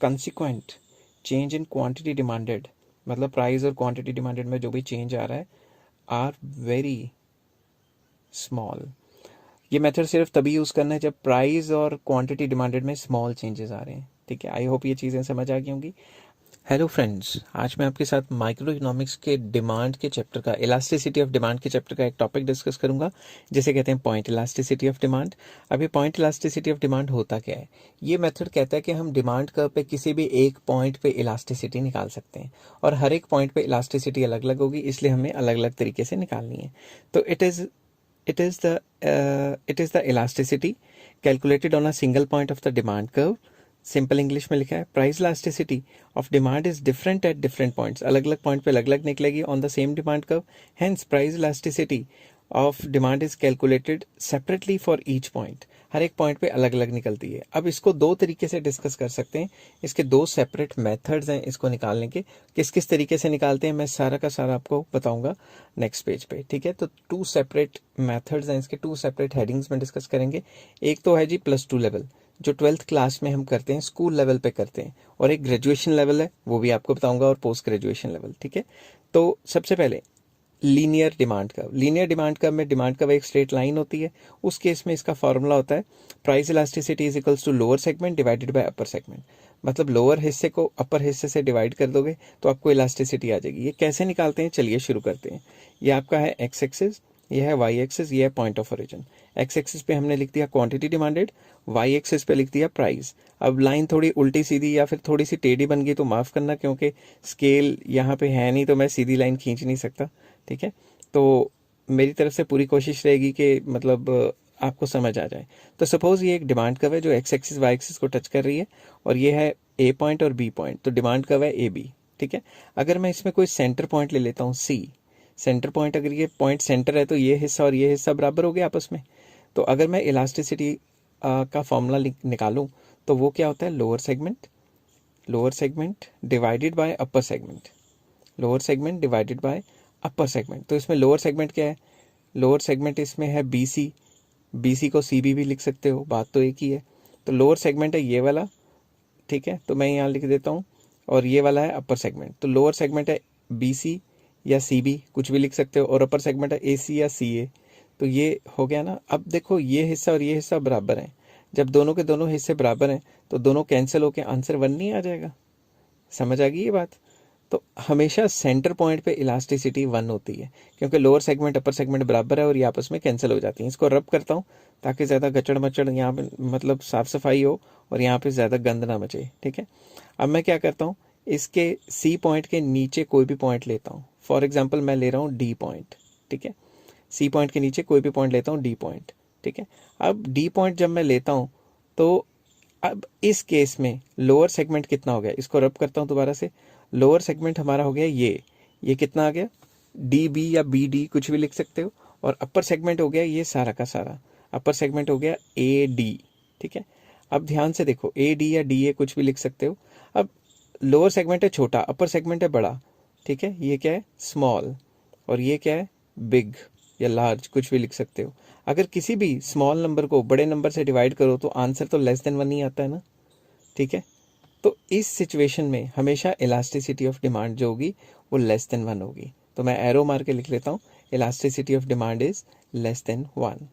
consequent change in quantity demanded, मतलब प्राइस और क्वांटिटी डिमांडेड में जो भी चेंज आ रहा है आर वेरी स्मॉल। ये मेथड सिर्फ तभी यूज़ करना है जब प्राइस और क्वांटिटी डिमांडेड में स्मॉल चेंजेस आ रहे हैं। ठीक है, आई होप ये चीज़ें समझ आ गई होंगी। हेलो फ्रेंड्स, आज मैं आपके साथ माइक्रो इकोनॉमिक्स के डिमांड के चैप्टर का, इलास्टिसिटी ऑफ डिमांड के चैप्टर का एक टॉपिक डिस्कस करूंगा जिसे कहते हैं पॉइंट इलास्टिसिटी ऑफ डिमांड। अब ये पॉइंट इलास्टिसिटी ऑफ डिमांड होता क्या है? ये मेथड कहता है कि हम डिमांड कर्व पे किसी भी एक पॉइंट पे इलास्टिसिटी निकाल सकते हैं और हर एक पॉइंट पे इलास्टिसिटी अलग अलग होगी, इसलिए हमें अलग अलग तरीके से निकालनी है। तो it is the elasticity calculated on a single point of the demand curve. Simple English में लिखा है, price elasticity of demand is different at different points. अलग अलग पॉइंट पे अलग अलग निकलेगी on the same demand curve. Hence price elasticity of demand is calculated separately for each point. हर एक पॉइंट पे अलग अलग निकलती है। अब इसको दो तरीके से डिस्कस कर सकते हैं। इसके दो सेपरेट मेथड्स हैं इसको निकालने के। किस किस तरीके से निकालते हैं मैं सारा का सारा आपको बताऊंगा नेक्स्ट पेज पे, ठीक है। तो टू सेपरेट मेथड्स हैं इसके, टू सेपरेट हेडिंग्स में डिस्कस करेंगे। एक तो है जी +2 लेवल, जो 12th क्लास में हम करते हैं, स्कूल लेवल पे करते हैं, और एक ग्रेजुएशन लेवल है, वो भी आपको बताऊंगा, और पोस्ट ग्रेजुएशन लेवल, ठीक है। तो सबसे पहले linear demand curve. Linear demand curve में डिमांड कर्व एक स्ट्रेट लाइन होती है। उस केस में इसका फॉर्मूला होता है price elasticity is equals to lower segment divided by upper segment. मतलब लोअर हिस्से को अपर हिस्से से डिवाइड कर दोगे तो आपको इलास्टिसिटी आ जाएगी। ये कैसे निकालते हैं, चलिए शुरू करते हैं। ये आपका है एक्स एक्सिस, ये है वाई एक्सिस, ये है point of origin. X axis पे हमने लिख दिया क्वांटिटी डिमांडेड, वाई एक्सिस पे लिख दिया प्राइस। अब लाइन थोड़ी उल्टी सीधी या फिर थोड़ी सी टेढ़ी बन गई तो माफ करना, क्योंकि स्केल यहाँ पे है नहीं तो मैं सीधी लाइन खींच नहीं सकता, ठीक है। तो मेरी तरफ से पूरी कोशिश रहेगी कि मतलब आपको समझ आ जाए। तो सपोज ये एक डिमांड कर्व है जो एक्स एक्सिस वाई एक्सिस को टच कर रही है, और ये है ए पॉइंट और बी पॉइंट, तो डिमांड कर्व है ए बी, ठीक है। अगर मैं इसमें कोई सेंटर पॉइंट ले लेता हूँ सी, सेंटर पॉइंट, अगर ये पॉइंट सेंटर है तो ये हिस्सा और ये हिस्सा बराबर हो गया आपस में। तो अगर मैं इलास्टिसिटी का फॉर्मूला निकालूं तो वो क्या होता है, lower segment divided by upper segment, lower segment divided by upper segment. तो इसमें लोअर सेगमेंट क्या है, लोअर सेगमेंट इसमें है बीसी, बीसी को सीबी भी लिख सकते हो, बात तो एक ही है। तो लोअर सेगमेंट है ये वाला, ठीक है, तो मैं यहाँ लिख देता हूँ, और ये वाला है अपर सेगमेंट। तो लोअर सेगमेंट है बीसी या सीबी, कुछ भी लिख सकते हो, और अपर सेगमेंट है एसी या सीए। तो ये हो गया ना। अब देखो ये हिस्सा और ये हिस्सा बराबर हैं। जब दोनों के दोनों हिस्से बराबर हैं तो दोनों कैंसिल होकर आंसर 1 नहीं आ जाएगा। समझ आ गई ये बात? तो हमेशा सेंटर पॉइंट पे इलास्टिसिटी 1 होती है, क्योंकि लोअर सेगमेंट अपर सेगमेंट बराबर है और ये आपस में कैंसिल हो जाती हैं। इसको रब करता हूँ ताकि ज़्यादा गचड़ मचड़ यहाँ पे मतलब साफ सफाई हो और यहाँ पे ज़्यादा गंद ना मचे, ठीक है। अब मैं क्या करता हूँ, इसके सी पॉइंट के नीचे कोई भी पॉइंट लेता हूँ। फॉर एग्जाम्पल मैं ले रहा हूँ डी पॉइंट, ठीक है। सी पॉइंट के नीचे कोई भी पॉइंट लेता हूँ, डी पॉइंट, ठीक है। अब डी पॉइंट जब मैं लेता हूँ तो अब इस केस में लोअर सेगमेंट कितना हो गया, इसको रब करता हूँ दोबारा से। लोअर सेगमेंट हमारा हो गया ये कितना आ गया, डी बी या बी डी कुछ भी लिख सकते हो। और अपर सेगमेंट हो गया ये सारा का सारा, अपर सेगमेंट हो गया ए डी, ठीक है। अब ध्यान से देखो, ए डी या डी ए कुछ भी लिख सकते हो। अब लोअर सेगमेंट है छोटा, अपर सेगमेंट है बड़ा, ठीक है। ये क्या है, स्मॉल, और ये क्या है, बिग या लार्ज, कुछ भी लिख सकते हो। अगर किसी भी स्मॉल नंबर को बड़े नंबर से डिवाइड करो तो आंसर तो <<1 ही आता है ना, ठीक है। तो इस सिचुएशन में हमेशा इलास्टिसिटी ऑफ डिमांड जो होगी वो <<1 होगी। तो मैं एरो मार के लिख लेता हूँ, elasticity of demand is <<1।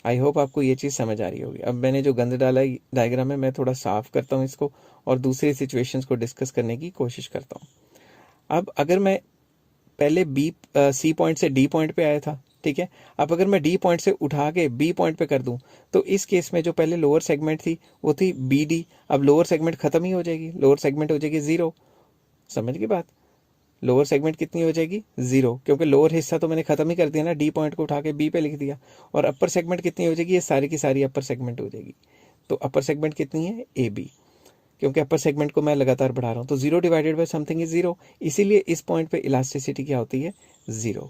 I hope आपको ये चीज़ समझ आ रही होगी। अब मैंने जो गंद डाला है डायग्राम में, मैं थोड़ा साफ करता हूँ इसको और दूसरी सिचुएशंस को डिस्कस करने की कोशिश करता हूँ। अब अगर मैं पहले सी पॉइंट से डी पॉइंट पे आया था, ठीक है। अब अगर मैं डी पॉइंट से उठा के बी पॉइंट पे कर दूं तो इस केस में जो पहले लोअर सेगमेंट थी वो थी बी डी, अब लोअर सेगमेंट खत्म ही हो जाएगी, लोअर सेगमेंट हो जाएगी 0। समझ गई बात? लोअर सेगमेंट कितनी हो जाएगी, 0, क्योंकि लोअर हिस्सा तो मैंने खत्म ही कर दिया ना, डी पॉइंट को उठा के बी पे लिख दिया। और अपर सेगमेंट कितनी हो जाएगी, ये सारी की सारी अपर सेगमेंट हो जाएगी। तो अपर सेगमेंट कितनी है, ए बी, क्योंकि अपर सेगमेंट को मैं लगातार बढ़ा रहा हूँ। तो 0 डिवाइडेड बाय समथिंग इज 0, इसीलिए इस पॉइंट पे इलास्टिसिटी क्या होती है, 0।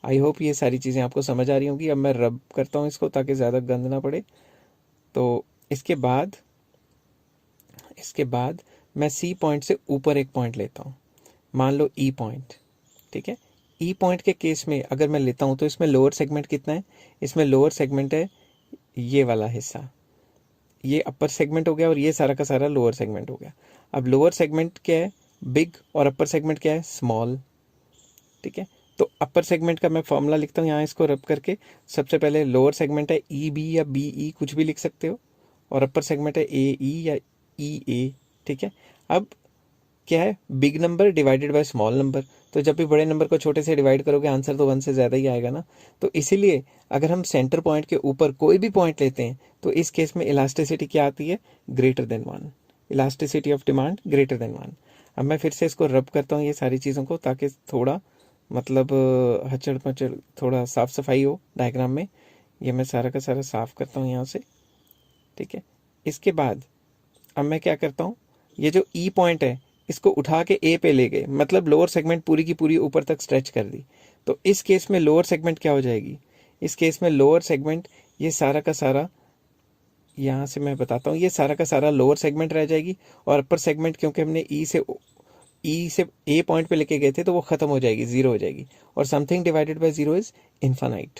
आई होप ये सारी चीज़ें आपको समझ आ रही होंगी। अब मैं रब करता हूँ इसको ताकि ज़्यादा गंद ना पड़े। तो इसके बाद मैं सी पॉइंट से ऊपर एक पॉइंट लेता हूँ, मान लो ई पॉइंट, ठीक है। ई पॉइंट के केस में अगर मैं लेता हूँ तो इसमें लोअर सेगमेंट कितना है, इसमें लोअर सेगमेंट है ये वाला हिस्सा, ये अपर सेगमेंट हो गया और ये सारा का सारा लोअर सेगमेंट हो गया। अब लोअर सेगमेंट क्या है, बिग, और अपर सेगमेंट क्या है, स्मॉल, ठीक है। तो अपर सेगमेंट का मैं फॉर्मूला लिखता हूँ यहाँ, इसको रब करके। सबसे पहले लोअर सेगमेंट है ई बी या बी ई कुछ भी लिख सकते हो, और अपर सेगमेंट है ए ई या ई ए, ठीक है। अब क्या है, big number divided by small number. तो जब भी बड़े नंबर को छोटे से डिवाइड करोगे आंसर तो 1 से ज़्यादा ही आएगा ना। तो इसीलिए अगर हम सेंटर पॉइंट के ऊपर कोई भी पॉइंट लेते हैं तो इस केस में इलास्टिसिटी क्या आती है, greater than 1। Elasticity of demand greater than 1। अब मैं फिर से इसको रब करता हूँ ये सारी चीज़ों को, ताकि थोड़ा मतलब हचड़ पचड़ थोड़ा साफ सफाई हो डायग्राम में। ये मैं सारा का सारा साफ करता हूँ यहाँ से, ठीक है। इसके बाद अब मैं क्या करता हूँ, ये जो ई पॉइंट है इसको उठा के ए पे ले गए, मतलब लोअर सेगमेंट पूरी की पूरी ऊपर तक स्ट्रेच कर दी। तो इस केस में लोअर सेगमेंट क्या हो जाएगी, इस केस में लोअर सेगमेंट ये सारा का सारा, यहाँ से मैं बताता हूँ, ये सारा का सारा लोअर सेगमेंट रह जाएगी। और अपर सेगमेंट क्योंकि हमने ई से ए पॉइंट पे लेके गए थे तो वो खत्म हो जाएगी, जीरो हो जाएगी। और something divided by zero is infinite.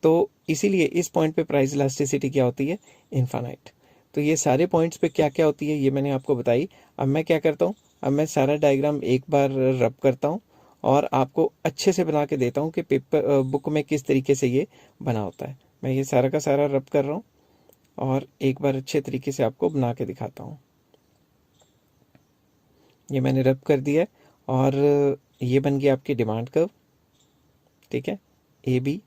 तो इसीलिए इस पॉइंट पे प्राइस इलास्टिसिटी क्या होती है, इनफाइनाइट। तो ये सारे पॉइंट्स पे क्या क्या होती है ये मैंने आपको बताई। अब मैं क्या करता हूँ, अब मैं सारा डायग्राम एक बार रब करता हूँ और आपको अच्छे से बना के देता हूँ कि पेपर बुक में किस तरीके से ये बना होता है। मैं ये सारा का सारा रब कर रहा हूँ और एक बार अच्छे तरीके से आपको बना के दिखाता हूँ। ये मैंने रब कर दिया है और ये बन गया आपकी डिमांड कर्व, ठीक है। ए बी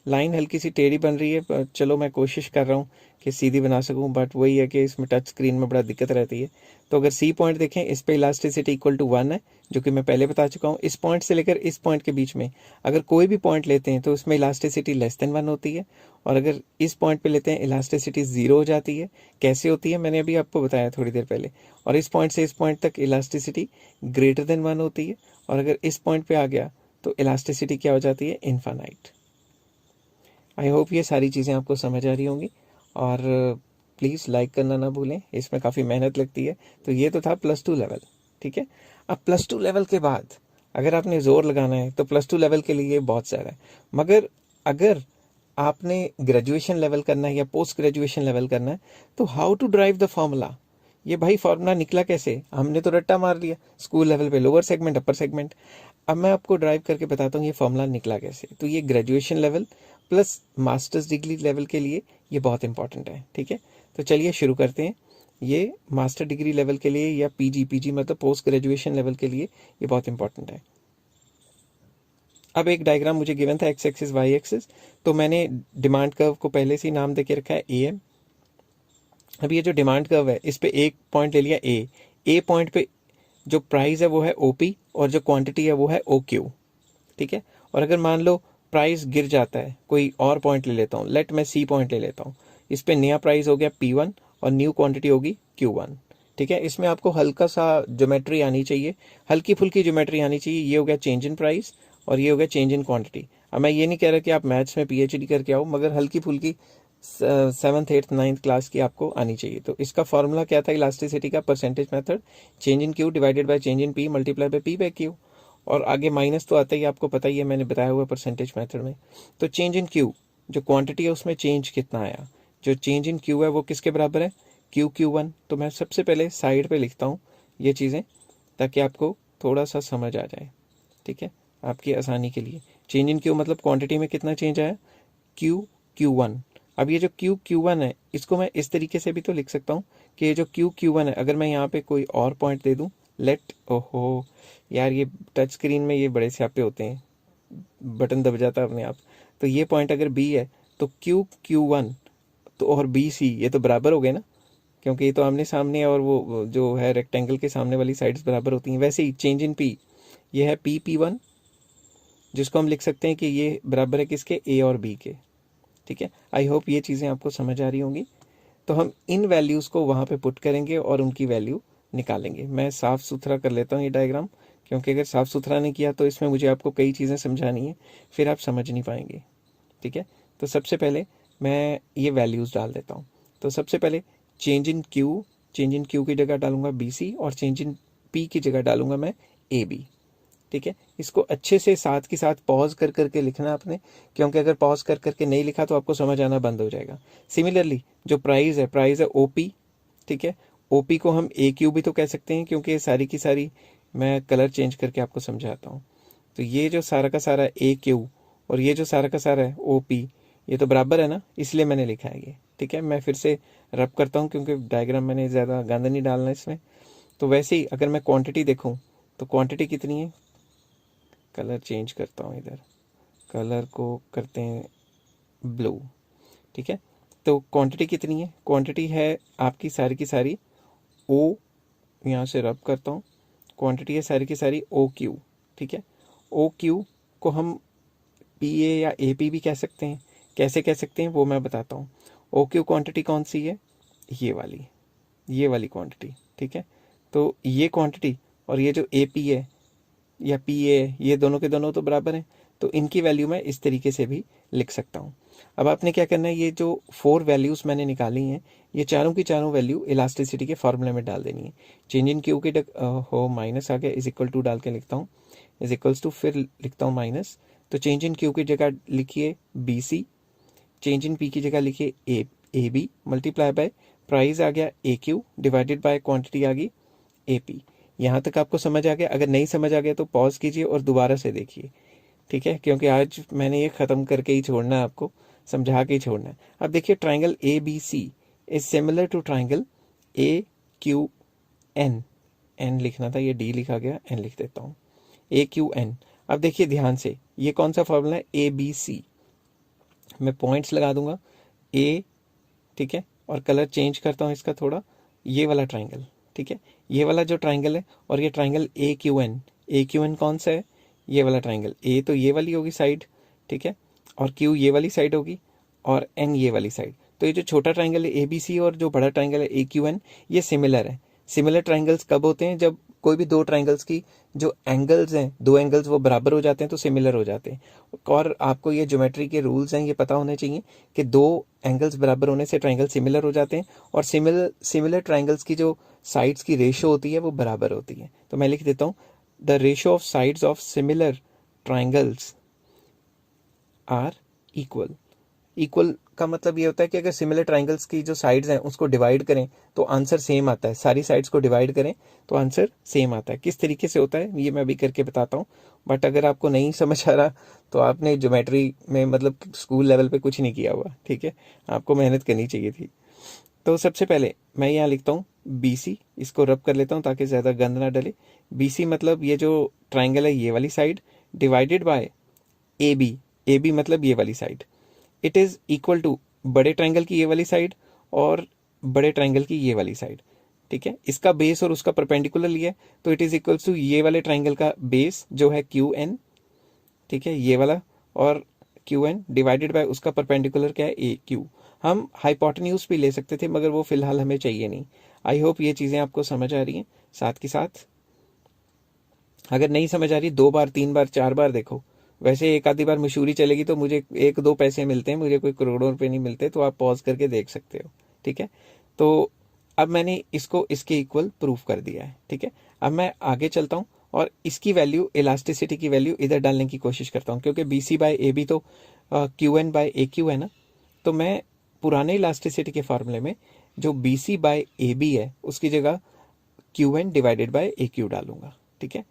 लाइन हल्की सी टेढ़ी बन रही है, पर चलो मैं कोशिश कर रहा हूँ कि सीधी बना सकूँ, बट वही है कि इसमें टच स्क्रीन में बड़ा दिक्कत रहती है। तो अगर सी पॉइंट देखें, इस पे इलास्टिसिटी इक्वल टू 1 है, जो कि मैं पहले बता चुका हूँ। इस पॉइंट से लेकर इस पॉइंट के बीच में अगर कोई भी पॉइंट लेते हैं तो उसमें इलास्टिसिटी लेस देन 1 होती है। और अगर इस पॉइंट पे लेते हैं इलास्टिसिटी 0 हो जाती है। कैसे होती है मैंने अभी आपको बताया थोड़ी देर पहले। और इस पॉइंट से इस पॉइंट तक इलास्टिसिटी ग्रेटर देन 1 होती है। और अगर इस पॉइंट पे आ गया तो इलास्टिसिटी क्या हो जाती है, इनफाइनाइट। आई होप ये सारी चीज़ें आपको समझ आ रही होंगी। और प्लीज़ लाइक करना ना भूलें, इसमें काफ़ी मेहनत लगती है। तो ये तो था +2 लेवल, ठीक है। अब +2 लेवल के बाद अगर आपने ज़ोर लगाना है तो +2 लेवल के लिए बहुत सारा है। मगर अगर आपने ग्रेजुएशन लेवल करना है या पोस्ट ग्रेजुएशन लेवल करना है तो how to drive the formula. ये भाई फॉर्मूला निकला कैसे, हमने तो रट्टा मार लिया स्कूल लेवल पे, लोअर सेगमेंट अपर सेगमेंट। अब मैं आपको ड्राइव करके बताता हूँ ये फॉर्मूला निकला कैसे। तो ये graduation level plus masters degree level के लिए ये बहुत इंपॉर्टेंट है, ठीक है। तो चलिए शुरू करते हैं। ये मास्टर डिग्री लेवल के लिए या पीजी मतलब पोस्ट ग्रेजुएशन लेवल के लिए ये बहुत इंपॉर्टेंट है। अब एक डायग्राम मुझे गिवन था एक्स एक्सिस वाई एक्सिस, तो मैंने डिमांड कर्व को पहले से ही नाम देके रखा है AM। अब ये जो डिमांड कर्व है इस पे एक पॉइंट ले लिया ए पॉइंट पे जो प्राइस है वो है OP और जो क्वांटिटी है वो है OQ, ठीक है। और अगर मान लो प्राइस गिर जाता है, कोई और पॉइंट ले लेता हूँ, लेट मैं C पॉइंट ले लेता हूँ। इस पे नया प्राइस हो गया P1 और न्यू क्वांटिटी होगी Q1, ठीक है। इसमें आपको हल्का सा ज्योमेट्री आनी चाहिए, हल्की फुल्की ज्योमेट्री आनी चाहिए। ये हो गया चेंज इन प्राइस और ये हो गया चेंज इन क्वांटिटी। अब मैं ये नहीं कह रहा कि आप मैथ्स में PhD करके आओ, मगर हल्की फुल्की 7th 8th 9th क्लास की आपको आनी चाहिए। तो इसका फॉर्मूला क्या था इलास्टिसिटी का, percentage method, change in Q divided by change in P multiply by P by Q। और आगे माइनस तो आता ही, आपको पता ही है, मैंने बताया हुआ परसेंटेज मेथड में। तो चेंज इन Q जो क्वांटिटी है उसमें चेंज कितना आया, जो चेंज इन Q है वो किसके बराबर है, Q1। तो मैं सबसे पहले साइड पे लिखता हूँ ये चीज़ें ताकि आपको थोड़ा सा समझ आ जाए, ठीक है, आपकी आसानी के लिए। चेंज इन Q मतलब क्वांटिटी में कितना चेंज आया, Q1। अब ये जो Q1 है इसको मैं इस तरीके से भी तो लिख सकता हूँ कि ये जो Q1 है, अगर मैं यहाँ पे कोई और पॉइंट दे दूँ, लेट, ओहो यार ये टच स्क्रीन में ये बड़े स्यापे होते हैं, बटन दब जाता है अपने आप। तो ये पॉइंट अगर B है तो Q1 तो और BC ये तो बराबर हो गए ना, क्योंकि ये तो आमने सामने है और वो जो है रेक्टेंगल के सामने वाली साइड्स बराबर होती हैं। वैसे ही चेंज इन P ये है P1 जिसको हम लिख सकते हैं कि ये बराबर है किसके, A और B के, ठीक है। आई होप ये चीज़ें आपको समझ आ रही होंगी। तो हम इन वैल्यूज़ को वहाँ पे पुट करेंगे और उनकी वैल्यू निकालेंगे। मैं साफ़ सुथरा कर लेता हूँ ये डायग्राम, क्योंकि अगर साफ़ सुथरा नहीं किया तो इसमें मुझे आपको कई चीज़ें समझानी है, फिर आप समझ नहीं पाएंगे, ठीक है। तो सबसे पहले मैं ये वैल्यूज़ डाल देता हूँ। तो सबसे पहले चेंज इन Q की जगह डालूंगा BC और चेंज इन P की जगह डालूंगा मैं AB, ठीक है। इसको अच्छे से साथ के साथ पॉज कर करके लिखना आपने, क्योंकि अगर पॉज कर करके नहीं लिखा तो आपको समझ आना बंद हो जाएगा। सिमिलरली जो प्राइस है OP, ठीक है। OP को हम AQ भी तो कह सकते हैं, क्योंकि सारी की सारी मैं कलर चेंज करके आपको समझाता हूँ। तो ये जो सारा का सारा AQ और ये जो सारा का सारा है OP ये तो बराबर है ना, इसलिए मैंने लिखा है ये, ठीक है। मैं फिर से रब करता हूँ क्योंकि डायग्राम मैंने ज़्यादा गंद नहीं डालना इसमें। तो वैसे ही अगर मैं क्वांटिटी देखूं तो क्वांटिटी कितनी है, कलर चेंज करता हूँ, इधर कलर को करते हैं ब्लू, ठीक है। तो क्वांटिटी कितनी है, क्वांटिटी है आपकी सारी की सारी ओ, यहाँ से रब करता हूँ, क्वांटिटी है सारी की सारी ओ क्यू, ठीक है। ओ क्यू को हम पी ए या ए पी भी कह सकते हैं, कैसे कह सकते हैं वो मैं बताता हूँ। ओ क्यू क्वांटिटी कौन सी है, ये वाली क्वांटिटी, ठीक है। तो ये क्वांटिटी और ये जो ए पी है या पी ए, ये दोनों के दोनों तो बराबर हैं, तो इनकी वैल्यू मैं इस तरीके से भी लिख सकता हूँ। अब आपने क्या करना है, ये जो 4 वैल्यूज़ मैंने निकाली हैं, ये चारों की चारों वैल्यू इलास्टिसिटी के फॉर्मूले में डाल देनी है। चेंज इन क्यू के हो माइनस आ गया, इज इक्वल टू डाल के लिखता हूँ, इज इक्वल्स टू, फिर लिखता हूँ माइनस। तो चेंज इन क्यू की जगह लिखिए B C, change in P की जगह लिखिए A B, multiply by price आ गया A Q, divided by quantity आ गई ए पी। यहाँ तक आपको समझ आ गया? अगर नहीं समझ आ गया तो पॉज कीजिए और दोबारा से देखिए, ठीक है, क्योंकि आज मैंने ये ख़त्म करके ही छोड़ना है, आपको समझा के ही छोड़ना है। अब देखिए triangle A B C is similar to triangle A Q N, N लिखना था, ये डी लिखा गया, एन लिख देता हूँ, ए क्यू एन। अब देखिए ध्यान से, ये कौन सा फॉर्मूला है, ए बी सी, मैं पॉइंट्स लगा दूंगा ए, ठीक है, और कलर चेंज करता हूँ इसका थोड़ा, ये वाला ट्राइंगल, ठीक है, ये वाला जो ट्राइंगल है, और ये ट्राइंगल ए क्यू एन कौन सा है, ये वाला ट्राइंगल, ए तो ये वाली होगी साइड, ठीक है, और क्यू ये वाली साइड होगी, और एन ये वाली साइड। तो ये जो छोटा ट्राइंगल है ए बी सी और जो बड़ा ट्राइंगल है ए क्यू एन, ये सिमिलर है। सिमिलर ट्राइंगल्स कब होते हैं, जब कोई भी दो ट्राइंगल्स की जो एंगल्स हैं, दो एंगल्स वो बराबर हो जाते हैं तो सिमिलर हो जाते हैं। और आपको ये ज्योमेट्री के रूल्स हैं, ये पता होने चाहिए कि दो एंगल्स बराबर होने से ट्राइंगल सिमिलर हो जाते हैं, और सिमिलर ट्राइंगल्स की जो साइड्स की रेशो होती है वो बराबर होती है। तो मैं लिख देता हूँ, the ratio of sides of similar triangles are equal. Equal का मतलब ये होता है कि अगर सिमिलर ट्राइंगल्स की जो साइड्स हैं उसको डिवाइड करें तो आंसर सेम आता है, सारी साइड्स को डिवाइड करें तो आंसर सेम आता है। किस तरीके से होता है ये मैं भी करके बताता हूँ, बट अगर आपको नहीं समझ आ रहा तो आपने ज्योमेट्री में मतलब स्कूल लेवल पे कुछ नहीं किया हुआ, ठीक है, आपको मेहनत करनी चाहिए थी। तो सबसे पहले मैं यहाँ लिखता हूँ बी सी, इसको रब कर लेता हूँ ताकि ज़्यादा गंद ना डले। बी सी मतलब ये जो ट्राइंगल है ये वाली side, divided by A B मतलब ये वाली side. It is equal to बड़े ट्राइंगल की ये वाली साइड और बड़े ट्राइंगल की ये वाली साइड, ठीक है, इसका बेस और उसका परपेंडिकुलर लिया है, तो इट इज इक्वल टू ये वाले ट्राइंगल का बेस जो है क्यू एन, ठीक है, ये वाला, और क्यू एन डिवाइडेड बाय उसका परपेंडिकुलर क्या है, ए क्यू। हम हाइपोटेन्यूज भी ले सकते थे मगर वो फिलहाल हमें चाहिए नहीं। आई होप ये चीज़ें आपको समझ आ रही हैं। साथ के साथ अगर नहीं समझ आ रही 2 बार 3 बार 4 बार देखो, वैसे एक आधी बार मशहूरी चलेगी तो मुझे 1-2 पैसे मिलते हैं, मुझे कोई करोड़ों रुपए नहीं मिलते, तो आप पॉज करके देख सकते हो, ठीक है। तो अब मैंने इसको इसके इक्वल प्रूफ कर दिया है, ठीक है। अब मैं आगे चलता हूँ और इसकी वैल्यू, इलास्टिसिटी की वैल्यू इधर डालने की कोशिश करता हूँ, क्योंकि B C by A B तो Q N by A Q है ना। तो मैं पुराने इलास्टिसिटी के फार्मूले में जो B C by A B है उसकी जगह Q N divided by A Q डालूंगा, ठीक है।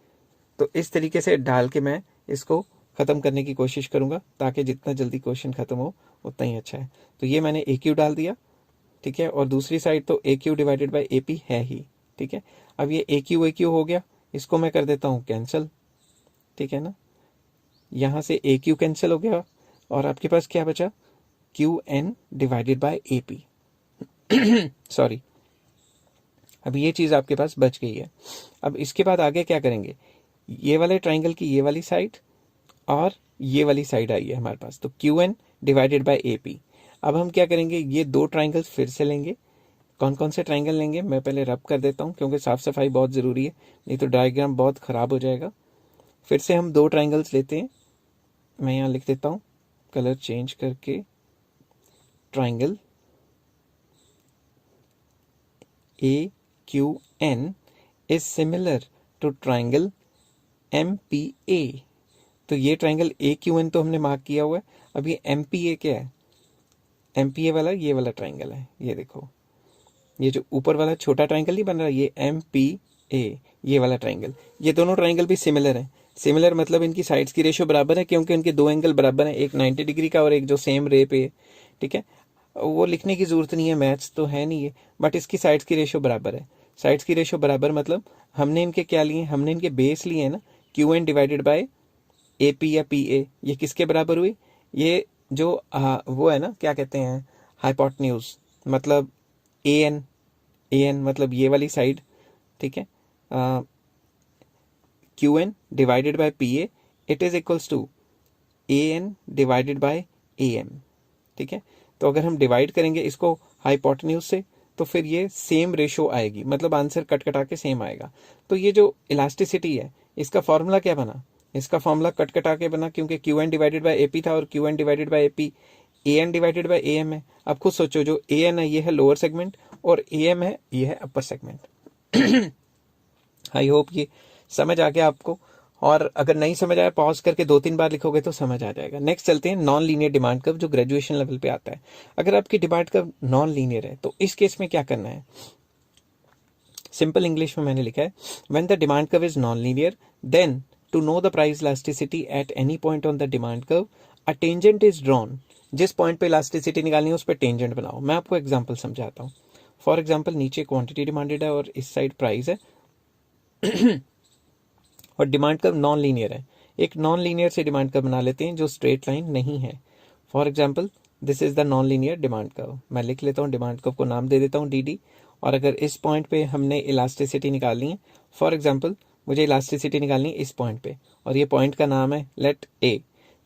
तो इस तरीके से डाल के मैं इसको ख़त्म करने की कोशिश करूंगा ताकि जितना जल्दी क्वेश्चन ख़त्म हो उतना ही अच्छा है। तो ये मैंने ए क्यू डाल दिया, ठीक है, और दूसरी साइड तो A Q divided by A P है ही, ठीक है। अब ये ए क्यू हो गया, इसको मैं कर देता हूँ कैंसिल, ठीक है ना, यहाँ से ए क्यू कैंसिल हो गया और आपके पास क्या बचा, Q N divided by A P, sorry, अब ये चीज़ आपके पास बच गई है। अब इसके बाद आगे क्या करेंगे, ये वाले ट्राइंगल की ये वाली साइड और ये वाली साइड आई है हमारे पास, तो Q N divided by A P. अब हम क्या करेंगे, ये दो ट्राइंगल्स फिर से लेंगे। कौन कौन से ट्राइंगल लेंगे मैं पहले रब कर देता हूँ, क्योंकि साफ सफाई बहुत ज़रूरी है, नहीं तो डायग्राम बहुत ख़राब हो जाएगा। फिर से हम दो ट्राइंगल्स लेते हैं, मैं यहाँ लिख देता हूँ कलर चेंज करके, triangle A Q N is similar to triangle M P A. तो ये ट्राइंगल ए क्यू एन तो हमने मार्क किया हुआ है। अब ये एम पी ए क्या है, एम पी ए वाला ये वाला ट्राइंगल है, ये देखो, ये जो ऊपर वाला छोटा ट्राइंगल नहीं बन रहा, ये एम पी ए, ये वाला ट्राइंगल। ये दोनों ट्राइंगल भी सिमिलर हैं। सिमिलर मतलब इनकी साइड्स की रेशो बराबर है, क्योंकि इनके दो एंगल बराबर हैं, एक 90 डिग्री का और एक जो सेम रे पे, ठीक है। वो लिखने की जरूरत नहीं है, मैथ्स तो है नहीं है, बट इसकी साइड्स की रेशो बराबर है। साइड्स की रेशो बराबर मतलब हमने इनके क्या लिए, हमने इनके बेस लिए हैं ना, Q N divided by A P या पी ए। ये किसके बराबर हुई, ये जो वो है ना, क्या कहते हैं, हाइपोटेन्यूज, मतलब ए एन मतलब ये वाली साइड, ठीक है, Q N divided by P A, it is equals to A N divided by A M, ठीक है। तो अगर हम डिवाइड करेंगे इसको हाइपोटेन्यूज से तो फिर ये सेम रेशो आएगी, मतलब आंसर कट कटा के सेम आएगा। तो ये जो इलास्टिसिटी है इसका फॉर्मूला क्या बना, इसका फॉर्मूला कट कटा के बना, क्योंकि Q N divided by A P था और Q N divided by A P A N divided by A M है। अब खुद सोचो, जो ए एन है ये है लोअर सेगमेंट और ए एम है ये है अपर सेगमेंट। आई होप ये समझ आ गया आपको, और अगर नहीं समझ आया पॉज करके 2-3 बार लिखोगे तो समझ आ जाएगा। नेक्स्ट चलते हैं नॉन लीनियर डिमांड कर्व, जो ग्रेजुएशन लेवल पे आता है। अगर आपकी डिमांड कर्व नॉन लीनियर है तो इस केस में क्या करना है, सिंपल इंग्लिश में मैंने लिखा है, when the demand curve is non linear then to know the price elasticity at any point on the demand curve a tangent is drawn. जिस पॉइंट पे इलास्टिसिटी निकालनी है उस पर टेंजेंट बनाओ। मैं आपको एग्जांपल समझाता हूँ। फॉर एग्जांपल नीचे क्वांटिटी डिमांडेड है और इस साइड प्राइस है और डिमांड कर्व नॉन लीनियर है। एक नॉन लीनियर से डिमांड कर्व बना लेते हैं जो स्ट्रेट लाइन नहीं है। For example this is the non linear demand curve. मैं लिख लेता हूँ, डिमांड कर्व को नाम दे देता हूँ डी डी। और अगर इस पॉइंट पे हमने इलास्टिसिटी निकालनी है, फॉर एग्जांपल मुझे इलास्टिसिटी निकालनी है इस पॉइंट पे और ये पॉइंट का नाम है लेट ए,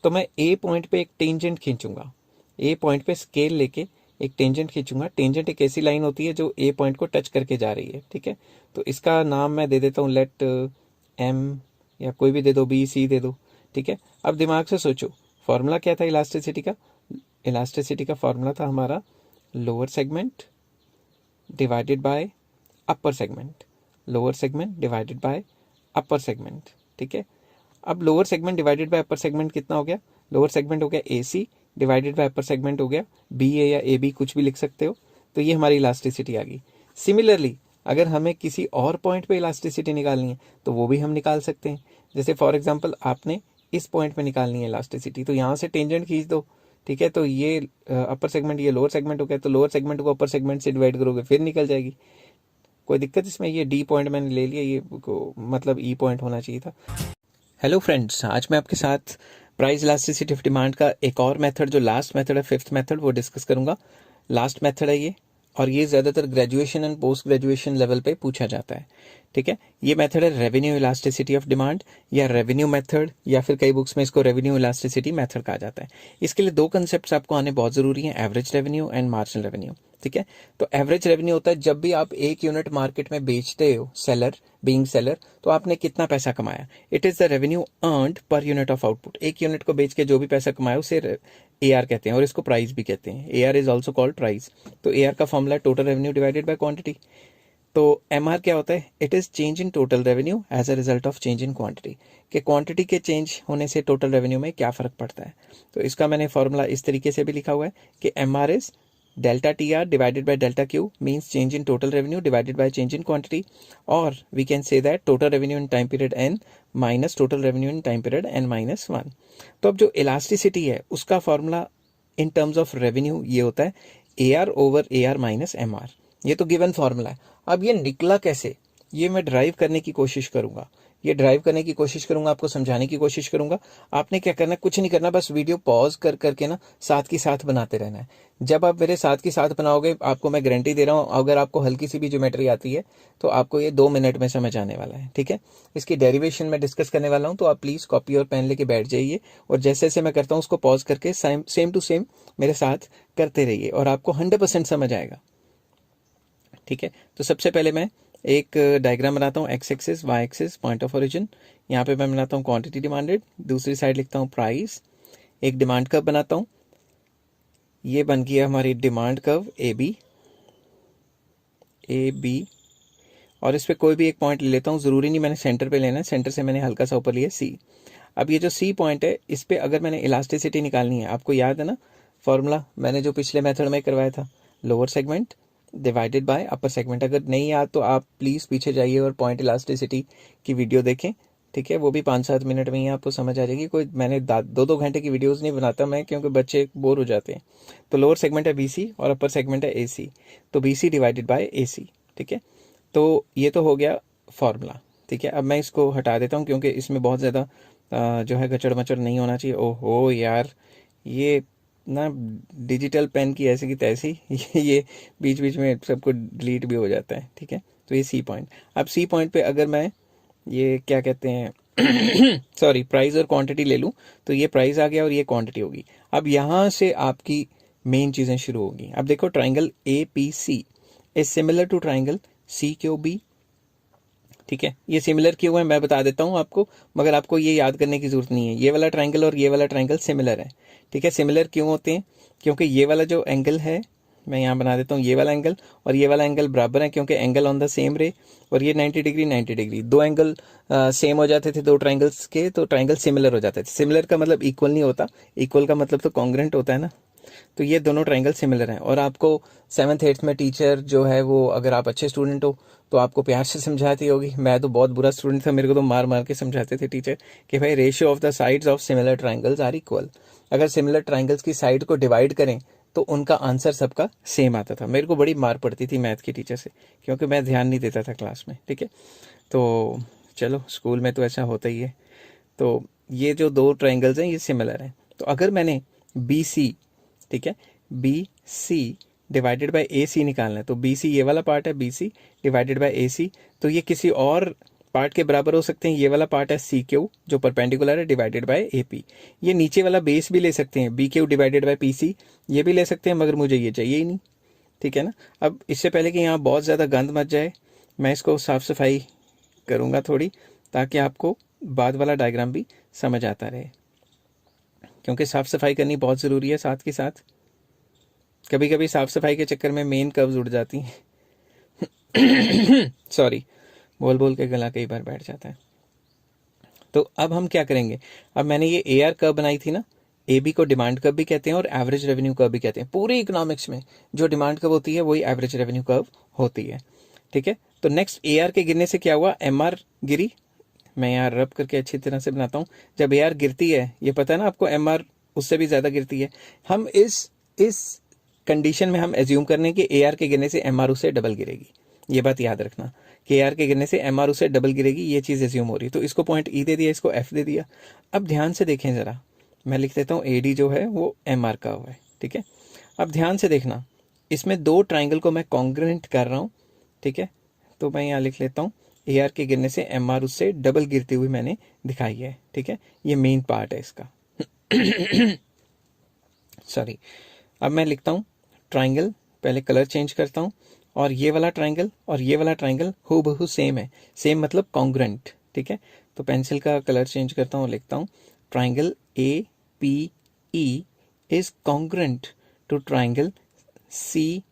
तो मैं ए पॉइंट पे एक टेंजेंट खींचूंगा। ए पॉइंट पे स्केल लेके एक टेंजेंट खींचूंगा। टेंजेंट एक ऐसी लाइन होती है जो ए पॉइंट को टच करके जा रही है, ठीक है। तो इसका नाम मैं दे देता हूँ लेट एम, या कोई भी दे दो, बी सी दे दो, ठीक है। अब दिमाग से सोचो, फॉर्मूला क्या था इलास्टिसिटी का, इलास्टिसिटी का फॉर्मूला था हमारा lower segment divided by upper segment, lower segment divided by upper segment, ठीक है। अब lower segment divided by upper segment कितना हो गया, लोअर सेगमेंट हो गया A C divided by upper segment हो गया बी ए या ए बी, कुछ भी लिख सकते हो। तो ये हमारी इलास्टिसिटी आ गई। सिमिलरली अगर हमें किसी और पॉइंट पे इलास्टिसिटी निकालनी है तो वो भी हम निकाल सकते हैं। जैसे फॉर एग्जांपल आपने इस पॉइंट पे निकालनी है इलास्टिसिटी, तो यहाँ से टेंजेंट खींच दो, ठीक है। तो ये अपर सेगमेंट, ये लोअर सेगमेंट हो गया, तो लोअर सेगमेंट को अपर सेगमेंट से डिवाइड करोगे फिर निकल जाएगी। कोई दिक्कत इसमें, ये डी पॉइंट मैंने ले लिया, ये मतलब ई पॉइंट होना चाहिए था। हेलो फ्रेंड्स, आज मैं आपके साथ प्राइस इलास्टिसिटी ऑफ डिमांड का एक और मेथड, जो लास्ट मेथड है, फिफ्थ मेथड, वो डिस्कस करूंगा। लास्ट मेथड है ये, और ये ज़्यादातर graduation and post graduation level पे पूछा जाता है, ठीक है। ये मेथड है रेवेन्यू इलास्टिसिटी ऑफ डिमांड या रेवेन्यू मेथड, या फिर कई बुक्स में इसको रेवेन्यू इलास्टिसिटी मेथड कहा जाता है। इसके लिए दो कंसेप्ट्स आपको आने बहुत ज़रूरी हैं, average revenue and marginal revenue, ठीक है। तो एवरेज रेवेन्यू होता है जब भी आप एक यूनिट मार्केट में बेचते हो, सेलर बीइंग सेलर, तो आपने कितना पैसा कमाया। It is the revenue earned per unit of output. एक यूनिट को बेच के जो भी पैसा कमाया उसे AR कहते हैं, और इसको प्राइस भी कहते हैं। AR is also called price. तो AR का फॉर्मूला है total revenue divided by quantity. तो MR क्या होता है, it is change in total revenue as a result of change in quantity. कि क्वांटिटी के चेंज होने से टोटल रेवेन्यू में क्या फर्क पड़ता है। तो इसका मैंने फॉर्मूला इस तरीके से भी लिखा हुआ है कि MR is delta TR divided by delta Q means change in total revenue divided by change in quantity, और we can say that total revenue in time period N minus total revenue in time period N-1। तो अब जो elasticity है उसका formula in terms of revenue ये होता है AR over AR minus MR। ये तो गिवन फॉर्मूला है। अब ये निकला कैसे, ये मैं ड्राइव करने की कोशिश करूंगा, ये ड्राइव करने की कोशिश करूंगा, आपको समझाने की कोशिश करूंगा। आपने क्या करना है, कुछ नहीं करना, बस वीडियो पॉज कर करके ना साथ की साथ बनाते रहना है। जब आप मेरे साथ की साथ बनाओगे, आपको मैं गारंटी दे रहा हूँ, अगर आपको हल्की सी भी ज्योमेट्री आती है तो आपको ये 2 मिनट में समझ आने वाला है, ठीक है। इसकी डेरिवेशन में डिस्कस करने वाला हूँ, तो आप प्लीज कॉपी और पेन लेके बैठ जाइए, और जैसे जैसे मैं करता हूँ उसको पॉज करके सेम टू सेम मेरे साथ करते रहिए, और आपको 100% समझ आएगा, ठीक है। तो सबसे पहले मैं एक डायग्राम बनाता हूँ, X axis Y axis point of origin. यहाँ पे मैं बनाता हूँ क्वांटिटी डिमांडेड, दूसरी साइड लिखता हूँ प्राइस, एक डिमांड कर्व बनाता हूँ। ये बन गया हमारी डिमांड कर्व ए बी, और इस पे कोई भी एक पॉइंट ले लेता हूँ, जरूरी नहीं मैंने सेंटर पे लेना है, सेंटर से मैंने हल्का सा ऊपर लिया C। अब ये जो C पॉइंट है, इस पे अगर मैंने इलास्टिसिटी निकालनी है, आपको याद है ना फॉर्मूला मैंने जो पिछले मेथड में करवाया था, lower segment divided by upper segment. अगर नहीं याद तो आप प्लीज पीछे जाइए और पॉइंट इलास्टिसिटी की वीडियो देखें, ठीक है। वो भी 5-7 मिनट में ही आपको समझ आ जाएगी। कोई मैंने 2-2 घंटे की वीडियोस नहीं बनाता मैं, क्योंकि बच्चे बोर हो जाते हैं। तो लोअर सेगमेंट है BC और अपर सेगमेंट है AC, तो BC डिवाइडेड बाय AC, ठीक है। तो ये तो हो गया फॉर्मूला, ठीक है। अब मैं इसको हटा देता हूँ क्योंकि इसमें बहुत ज़्यादा जो है गचड़ मचड़ नहीं होना चाहिए। ओहो यार, ये ना डिजिटल पेन की ऐसी की तैसी ये बीच बीच में सबको डिलीट भी हो जाता है, ठीक है। तो ये सी पॉइंट। अब सी पॉइंट पे अगर मैं ये क्या कहते हैं सॉरी प्राइस और क्वांटिटी ले लूँ, तो ये प्राइस आ गया और ये क्वांटिटी होगी। अब यहाँ से आपकी मेन चीज़ें शुरू होगी। अब देखो, triangle A P C is similar to triangle C Q B, ठीक है। ये सिमिलर क्यों है मैं बता देता हूँ आपको, मगर आपको ये याद करने की जरूरत नहीं है। ये वाला ट्राइंगल और ये वाला ट्राइंगल सिमिलर है, ठीक है। सिमिलर क्यों होते हैं? क्योंकि ये वाला जो एंगल है, मैं यहाँ बना देता हूँ, ये वाला एंगल और ये वाला एंगल बराबर है, क्योंकि एंगल ऑन द सेम रे। और ये 90 डिग्री 90 डिग्री, दो एंगल सेम हो जाते थे दो ट्राइंगल्स के, तो ट्राइंगल सिमिलर हो जाते थे। सिमिलर का मतलब इक्वल नहीं होता, इक्वल का मतलब तो कॉन्ग्रेंट होता है ना। तो ये दोनों ट्राइंगल सिमिलर हैं। और आपको 7th 8th में टीचर जो है वो, अगर आप अच्छे स्टूडेंट हो तो आपको प्यार से समझाती होगी। मैं तो बहुत बुरा स्टूडेंट था, मेरे को तो मार मार के समझाते थे टीचर कि भाई ratio of the sides of similar triangles are equal. अगर सिमिलर ट्राइंगल्स की साइड को डिवाइड करें तो उनका आंसर सबका सेम आता था। मेरे को बड़ी मार पड़ती थी मैथ की टीचर से, क्योंकि मैं ध्यान नहीं देता था क्लास में, ठीक है। तो चलो, स्कूल में तो ऐसा होता ही है। तो ये जो दो ट्राइंगल्स हैं ये सिमिलर हैं। तो अगर मैंने बी सी, ठीक है, बी सी डिवाइडेड बाय ए सी निकालना है, तो बी सी ये वाला पार्ट है, बी सी डिवाइडेड बाय ए सी, तो ये किसी और पार्ट के बराबर हो सकते हैं। ये वाला पार्ट है सी क्यू जो परपेंडिकुलर है, डिवाइडेड बाय ए पी। ये नीचे वाला बेस भी ले सकते हैं, B Q divided by P C, ये भी ले सकते हैं, मगर मुझे ये चाहिए ही नहीं, ठीक है ना। अब इससे पहले कि यहाँ बहुत ज़्यादा गंद मच जाए, मैं इसको साफ सफाई करूँगा थोड़ी, ताकि आपको बाद वाला डायग्राम भी समझ आता रहे, क्योंकि साफ सफाई करनी बहुत ज़रूरी है। साथ के साथ कभी कभी साफ सफाई के चक्कर में मेन कर्व्स उड़ जाती हैं सॉरी, बोल बोल के गला कई बार बैठ जाता है। तो अब हम क्या करेंगे, अब मैंने ये ए आर कर्व बनाई थी ना, ए बी को डिमांड कर्व भी कहते हैं और एवरेज रेवेन्यू कर्व भी कहते हैं। पूरे इकोनॉमिक्स में जो डिमांड कर्व होती है वही एवरेज रेवेन्यू कर्व होती है, ठीक है। तो नेक्स्ट ए आर के गिरने से क्या हुआ, एम आर गिरी। मैं यहाँ रब करके अच्छी तरह से बनाता हूँ। जब ए आर गिरती है, ये पता है ना आपको, एम आर उससे भी ज्यादा गिरती है। हम इस कंडीशन में हम एज्यूम करने कि ए आर के गिरने से एम आर उससे डबल गिरेगी। ये बात याद रखना कि ए आर के गिरने से एम आर उससे डबल गिरेगी, ये चीज़ एज्यूम हो रही है। तो इसको पॉइंट ई दे दिया, इसको एफ दे दिया। अब ध्यान से देखें ज़रा, मैं लिख देता हूँ ए डी जो है वो एम आर का हुआ है, ठीक है। अब ध्यान से देखना, इसमें दो ट्राइंगल को मैं कॉन्ग्रुएंट कर रहा हूँ, ठीक है। तो मैं यहाँ लिख लेता हूँ ए आर के गिरने से एम आर उससे डबल गिरती हुई मैंने दिखाई है, ठीक है। ये मेन पार्ट है इसका सॉरी। अब मैं लिखता हूँ ट्राइंगल, पहले कलर चेंज करता हूँ, और ये वाला ट्राइंगल और ये वाला ट्राइंगल हूबहू सेम है। सेम मतलब कॉन्ग्रुएंट, ठीक है। तो पेंसिल का कलर चेंज करता हूँ, लिखता हूँ triangle A P E is congruent to triangle C